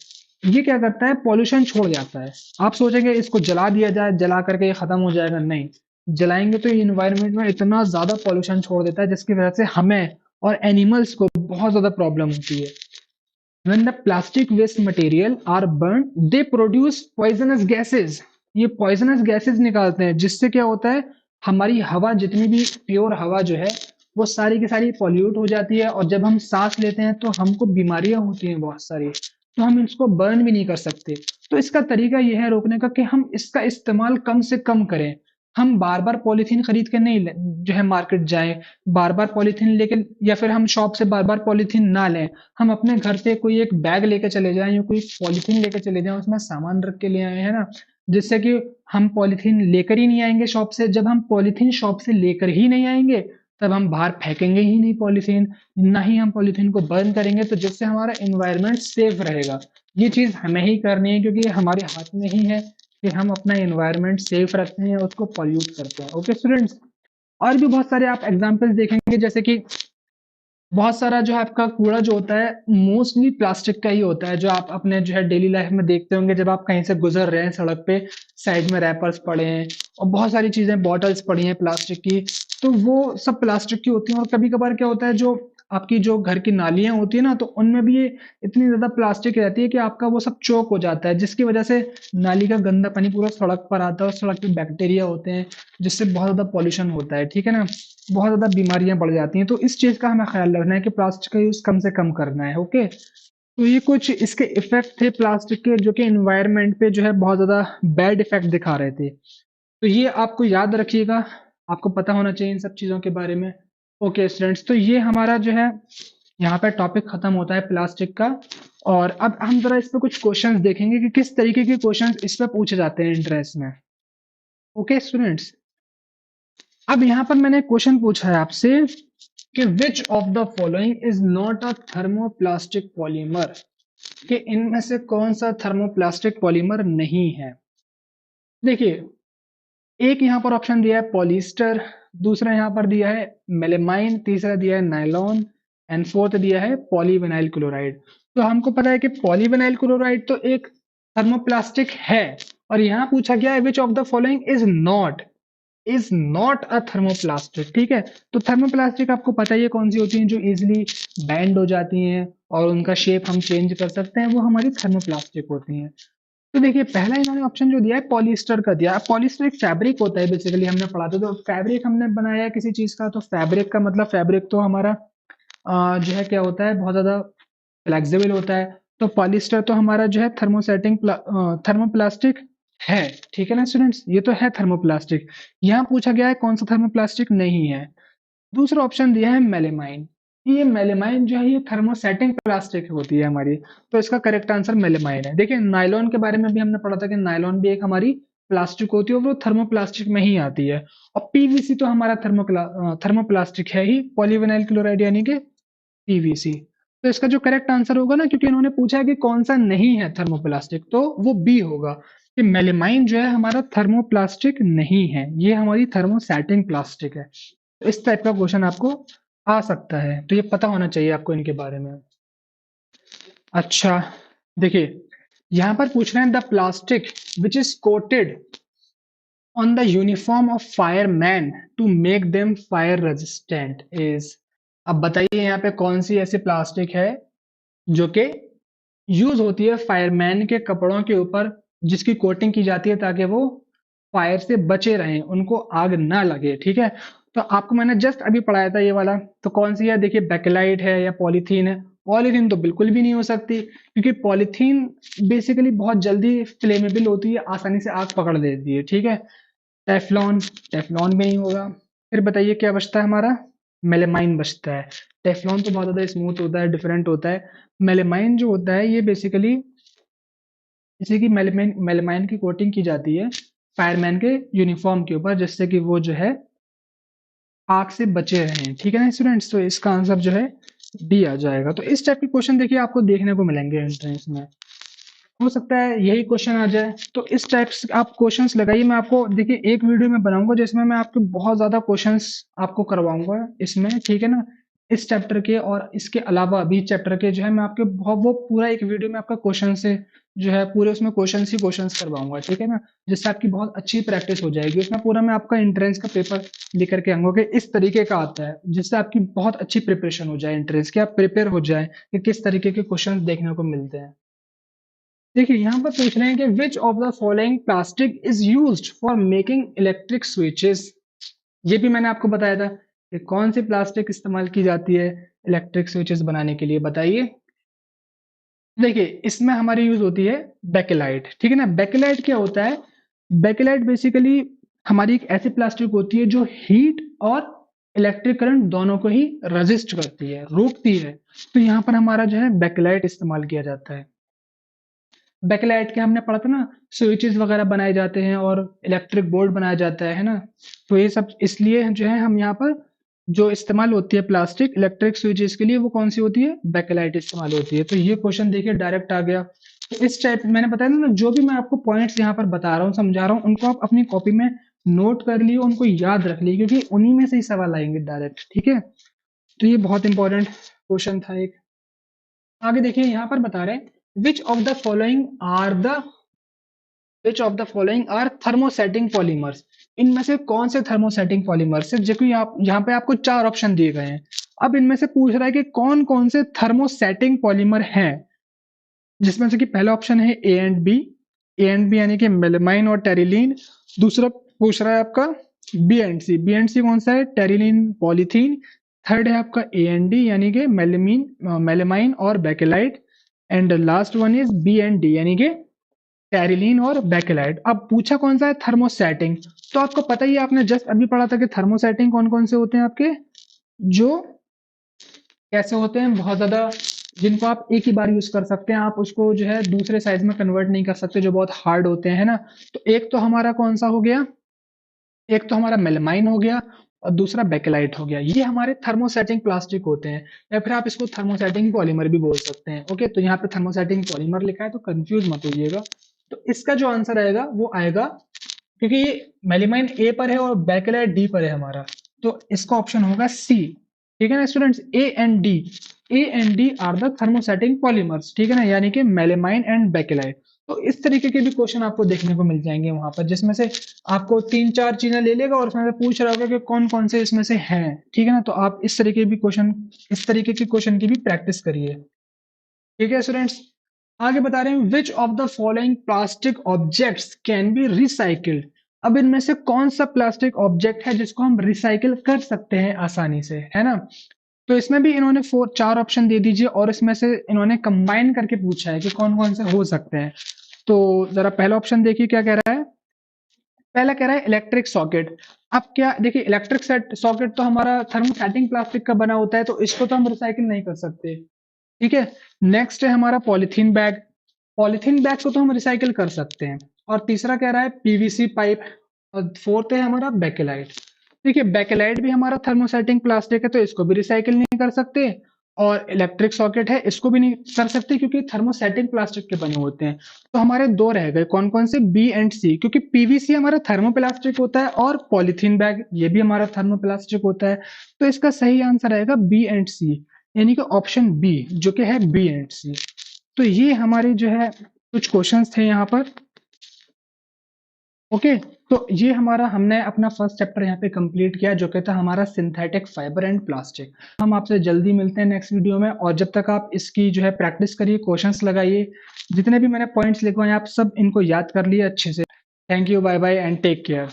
ये क्या करता है? पॉल्यूशन छोड़ जाता है। आप सोचेंगे इसको जला दिया जाए, जला करके ये खत्म हो जाएगा, नहीं। जलाएंगे तो ये इन्वायरमेंट में इतना ज्यादा पॉल्यूशन छोड़ देता है, जिसकी वजह से हमें और एनिमल्स को बहुत ज्यादा प्रॉब्लम होती है। When the plastic waste material are burned, they produce poisonous gases. ये poisonous gases निकालते हैं, जिससे क्या होता है, हमारी हवा, जितनी भी प्योर हवा जो है, वो सारी की सारी पॉल्यूट हो जाती है, और जब हम सांस लेते हैं तो हमको बीमारियां होती हैं बहुत सारी। तो हम इसको बर्न भी नहीं कर सकते। तो इसका तरीका यह है रोकने का, कि हम इसका इस्तेमाल कम से कम करें। हम बार बार पॉलीथीन खरीद के नहीं जो है मार्केट जाएं, बार बार पॉलीथीन लेके, या फिर हम शॉप से बार बार पॉलीथीन ना लें। हम अपने घर से कोई एक बैग लेके चले जाएं, या कोई पॉलीथीन लेके चले जाएं, उसमें सामान रख के ले आए, है ना। जिससे कि हम पॉलीथीन लेकर ही नहीं आएंगे शॉप से। जब हम पॉलीथीन शॉप से लेकर ही नहीं आएंगे, तब हम बाहर फेंकेंगे ही नहीं पॉलीथीन, ना ही हम पॉलीथीन को बर्न करेंगे, तो जिससे हमारा एनवायरनमेंट सेफ रहेगा। ये चीज हमें ही करनी है, क्योंकि ये हमारे हाथ में ही है कि हम अपना एनवायरनमेंट सेफ रखते हैं, उसको पॉल्यूट करते हैं। ओके स्टूडेंट्स, और भी बहुत सारे आप एग्जाम्पल्स देखेंगे, जैसे कि बहुत सारा जो है आपका कूड़ा जो होता है, मोस्टली प्लास्टिक का ही होता है, जो आप अपने जो है डेली लाइफ में देखते होंगे। जब आप कहीं से गुजर रहे हैं, सड़क पे साइड में रैपर्स पड़े हैं, और बहुत सारी चीजें, बॉटल्स पड़ी हैं प्लास्टिक की, तो वो सब प्लास्टिक की होती हैं। और कभी कभार क्या होता है, जो आपकी जो घर की नालियां होती है ना, तो उनमें भी ये इतनी ज्यादा प्लास्टिक रहती है कि आपका वो सब चोक हो जाता है, जिसकी वजह से नाली का गंदा पानी पूरा सड़क पर आता है, और सड़क पे बैक्टीरिया होते हैं, जिससे बहुत ज्यादा पॉल्यूशन होता है, ठीक है ना। बहुत ज्यादा बीमारियां बढ़ जाती हैं। तो इस चीज का हमें ख्याल रखना है कि प्लास्टिक का यूज कम से कम करना है। ओके, तो ये कुछ इसके इफेक्ट थे प्लास्टिक के, जो कि एनवायरनमेंट पे जो है बहुत ज्यादा बैड इफेक्ट दिखा रहे थे। तो ये आपको याद रखिएगा, आपको पता होना चाहिए इन सब चीजों के बारे में। ओके स्टूडेंट्स, तो ये हमारा जो है यहाँ पे टॉपिक खत्म होता है प्लास्टिक का। और अब हम जरा इस पे कुछ क्वेश्चंस देखेंगे कि किस तरीके के क्वेश्चंस इस पे पूछे जाते हैं इंट्रेंस में। ओके स्टूडेंट्स, अब यहाँ पर मैंने क्वेश्चन पूछा है आपसे कि विच of the following is not a thermoplastic polymer, कि इनमें से कौन सा थर्मोप्लास्टिक पॉलीमर नहीं है। देखिए, एक यहाँ पर ऑप्शन दिया है पॉलिस्टर, दूसरा यहाँ पर दिया है मेलेमाइन, तीसरा दिया है नायलॉन, एंड फोर्थ दिया है पॉलीविनाइल क्लोराइड। तो हमको पता है कि पॉलीविनाइल क्लोराइड तो एक थर्मोप्लास्टिक है, और यहाँ पूछा गया है विच of the following is not a thermoplastic, ठीक है। तो थर्मोप्लास्टिक आपको पता ही है कौन सी होती हैं, जो इजिली बैंड हो जाती हैं और उनका शेप हम चेंज कर सकते हैं, वो हमारी थर्मोप्लास्टिक होती हैं। तो देखिए, पहला इन्होंने ऑप्शन जो दिया है पॉलिस्टर का दिया है। पॉलिस्टर एक फैब्रिक होता है, बेसिकली हमने पढ़ा था। तो फैब्रिक हमने बनाया है किसी चीज का, तो फैब्रिक का मतलब फैब्रिक तो हमारा जो है क्या होता है, बहुत ज्यादा फ्लेक्सिबल होता है। तो पॉलिस्टर तो हमारा जो है थर्मोप्लास्टिक है, ठीक है ना स्टूडेंट्स, ये तो है थर्मोप्लास्टिक। यहाँ पूछा गया है कौन सा थर्मोप्लास्टिक नहीं है। दूसरा ऑप्शन दिया है मेलेमाइन। ये मेलेमाइन जो है, ये थर्मोसेटिंग प्लास्टिक होती है हमारी। तो इसका करेक्ट आंसर मेलेमाइन है। देखिए, नायलॉन के बारे में भी हमने पढ़ा था कि नायलॉन भी एक हमारी प्लास्टिक होती है, और वो थर्मोप्लास्टिक में ही आती है। और पीवीसी तो हमारा थर्मोप्लास्टिक है ही, पॉलीविनाइल क्लोराइड यानी कि पीवीसी। तो इसका जो करेक्ट आंसर होगा ना, क्योंकि इन्होंने पूछा है कि कौन सा नहीं है थर्मोप्लास्टिक, तो वो बी होगा, कि मेलेमाइन जो है हमारा थर्मोप्लास्टिक नहीं है, ये हमारी थर्मोसेटिंग प्लास्टिक है। तो इस टाइप का क्वेश्चन आपको आ सकता है, तो ये पता होना चाहिए आपको इनके बारे में। अच्छा, देखिए, यहां पर पूछ रहे हैं the plastic which is coated on the uniform of fireman to make them fire resistant is. अब बताइए यहाँ पे कौन सी ऐसी प्लास्टिक है जो कि यूज होती है फायरमैन के कपड़ों के ऊपर, जिसकी कोटिंग की जाती है ताकि वो फायर से बचे रहें, उनको आग ना लगे, ठीक है। तो आपको मैंने जस्ट अभी पढ़ाया था ये वाला। तो कौन सी है? देखिए, बैकेलाइट है या पॉलीथीन है, पॉलीथीन तो बिल्कुल भी नहीं हो सकती, क्योंकि पॉलीथीन बेसिकली बहुत जल्दी फ्लेमेबल होती है, आसानी से आग पकड़ लेती है, ठीक है। टेफ्लॉन, टेफ्लॉन भी नहीं होगा। फिर बताइए क्या बचता है हमारा, मेलेमाइन बचता है। टेफ्लॉन तो बहुत ज्यादा स्मूथ होता है, डिफरेंट होता है। मेलेमाइन जो होता है ये बेसिकली, जैसे कि मेलेमाइन मेलेमाइन की कोटिंग की जाती है फायरमैन के यूनिफॉर्म के ऊपर, जिससे कि वो जो है आग से बचे रहें, ठीक है ना स्टूडेंट्स। तो इसका आंसर जो है डी आ जाएगा। तो इस टाइप के क्वेश्चन देखिए आपको देखने को मिलेंगे एंट्रेंस में, हो सकता है यही क्वेश्चन आ जाए। तो इस टाइप से आप क्वेश्चंस लगाइए। मैं आपको देखिए एक वीडियो में बनाऊंगा जिसमें मैं आपके बहुत ज्यादा क्वेश्चंस आपको करवाऊंगा इसमें, ठीक है ना, इस चैप्टर के और इसके अलावा भी चैप्टर के जो है मैं आपके बहुत वो पूरा एक वीडियो में आपका क्वेश्चन से जो है पूरे उसमें क्वेश्चंस ही क्वेश्चंस करवाऊंगा, ठीक है ना, जिससे आपकी बहुत अच्छी प्रैक्टिस हो जाएगी। उसमें पूरा मैं आपका एंट्रेंस का पेपर लेकर के आऊंगा कि इस तरीके का आता है, जिससे आपकी बहुत अच्छी प्रिपरेशन हो जाए एंट्रेंस की, आप प्रिपेयर हो जाए कि किस तरीके के क्वेश्चन देखने को मिलते हैं। देखिए यहाँ पर पूछ रहे हैं कि विच of the following plastic is used for making electric switches. ये भी मैंने आपको बताया था कि कौन सी प्लास्टिक इस्तेमाल की जाती है इलेक्ट्रिक स्विचेस बनाने के लिए, बताइए। देखिए इसमें हमारी यूज होती है बेकेलाइट, ठीक है ना। बेकेलाइट क्या होता है, बेकेलाइट बेसिकली हमारी एक ऐसी प्लास्टिक होती है जो हीट और इलेक्ट्रिक करंट दोनों को ही रेजिस्ट करती है, रोकती है। तो यहाँ पर हमारा जो है बेकेलाइट इस्तेमाल किया जाता है। बैकलाइट के हमने पढ़ा था ना, स्विचेस वगैरह बनाए जाते हैं और इलेक्ट्रिक बोर्ड बनाया जाता है ना। तो ये सब इसलिए जो है हम यहाँ पर जो इस्तेमाल होती है प्लास्टिक इलेक्ट्रिक स्विचेस के लिए, वो कौन सी होती है, बैकलाइट इस्तेमाल होती है। तो ये क्वेश्चन देखिए डायरेक्ट आ गया। तो इस टाइप मैंने बताया ना, जो भी मैं आपको पॉइंट्स यहाँ पर बता रहा हूँ समझा रहा हूँ, उनको आप अपनी कॉपी में नोट कर लिए, उनको याद रख लिए, क्योंकि उन्हीं में से ही सवाल आएंगे डायरेक्ट, ठीक है। तो ये बहुत इंपॉर्टेंट क्वेश्चन था एक। आगे देखिए यहाँ पर बता रहे हैं which of the following are the which of the following are thermosetting polymers. इनमें से कौन से थर्मोसेटिंग पॉलीमर्स है, देखो यहाँ पे आपको चार ऑप्शन दिए गए हैं। अब इनमें से पूछ रहा है कि कौन कौन से थर्मोसेटिंग पॉलीमर हैं, जिसमें से कि पहला ऑप्शन है A and B. A and B यानी कि मेलेमाइन और टेरिलीन। दूसरा पूछ रहा है आपका B and C. B and C कौन सा है, टेरिलीन पॉलीथीन। थर्ड है आपका ए एंड डी यानी कि मेलेमीन मेलेमाइन और Bakelite. And last one is B and D यानी कि टेरिलीन और बेकेलाइट। अब पूछा कौन सा है, थर्मोसेटिंग। तो आपको पता ही है, आपने जस्ट अभी पढ़ा था कि थर्मोसेटिंग कौन कौन से होते हैं आपके, जो कैसे होते हैं, बहुत ज्यादा जिनको आप एक ही बार यूज कर सकते हैं, आप उसको जो है दूसरे साइज में कन्वर्ट नहीं कर सकते, जो बहुत हार्ड होते हैं, है ना। तो एक तो हमारा कौन सा हो गया, एक तो हमारा मेलमाइन हो गया और दूसरा बेकेलाइट हो गया। ये हमारे थर्मोसेटिंग प्लास्टिक होते हैं, या फिर आप इसको थर्मोसेटिंग पॉलीमर भी बोल सकते हैं। ओके, तो यहाँ पे थर्मोसेटिंग पॉलीमर लिखा है तो कंफ्यूज मत होइएगा। तो इसका जो आंसर आएगा वो आएगा, क्योंकि ये मेलेमाइन ए पर है और बेकेलाइट डी पर है हमारा, तो इसका ऑप्शन होगा सी, ठीक है ना students. A and D, A and D R the thermosetting polymers, ठीक है ना, यानी कि मेलेमाइन एंड बेकेलाइट। तो इस तरीके के भी क्वेश्चन आपको देखने को मिल जाएंगे वहां पर, जिसमें से आपको तीन चार चीजें ले लेगा और उसमें से पूछ रहा होगा कि कौन कौन से इसमें से हैं, ठीक है ना। तो आप इस तरीके भी क्वेश्चन, इस तरीके के क्वेश्चन की भी प्रैक्टिस करिए, ठीक है स्टूडेंट्स। आगे बता रहे हैं which of the following plastic objects can be recycled. अब इनमें से कौन सा प्लास्टिक ऑब्जेक्ट है जिसको हम रिसाइकिल कर सकते हैं आसानी से, है ना। तो इसमें भी इन्होंने चार ऑप्शन दे दीजिए और इसमें से इन्होंने कंबाइन करके पूछा है कि कौन कौन से हो सकते हैं। तो जरा पहला ऑप्शन देखिए क्या कह रहा है। पहला कह रहा है इलेक्ट्रिक सॉकेट। अब क्या देखिए, इलेक्ट्रिक सॉकेट तो हमारा थर्मोसेटिंग प्लास्टिक का बना होता है, तो इसको तो हम रिसाइकिल नहीं कर सकते, ठीक है। नेक्स्ट है हमारा पॉलिथीन बैग। पॉलिथीन बैग को तो हम रिसाइकिल कर सकते हैं। और तीसरा कह रहा है पीवीसी पाइप। और फोर्थ है हमारा बेकेलाइट। देखिए बेकेलाइट भी हमारा थर्मोसेटिंग प्लास्टिक है, तो इसको भी रिसाइकिल नहीं कर सकते। और इलेक्ट्रिक सॉकेट है, इसको भी नहीं कर सकते क्योंकि थर्मोसेटिंग प्लास्टिक के बने होते हैं। तो हमारे दो रह गए, कौन कौन से, बी एंड सी, क्योंकि पीवीसी हमारा थर्मोप्लास्टिक होता है और पॉलिथीन बैग ये भी हमारा थर्मोप्लास्टिक होता है। तो इसका सही आंसर आएगा बी एंड सी, यानी कि ऑप्शन बी, जो कि है बी एंड सी। तो ये हमारे जो है कुछ क्वेश्चंस थे यहाँ पर। ओके, तो ये हमारा हमने अपना फर्स्ट चैप्टर यहाँ पे कंप्लीट किया, जो कि था हमारा सिंथेटिक फाइबर एंड प्लास्टिक। हम आपसे जल्दी मिलते हैं नेक्स्ट वीडियो में, और जब तक आप इसकी जो है प्रैक्टिस करिए, क्वेश्चंस लगाइए, जितने भी मैंने पॉइंट्स लिखवाए आप सब इनको याद कर लिए अच्छे से। Thank you, bye bye and take care.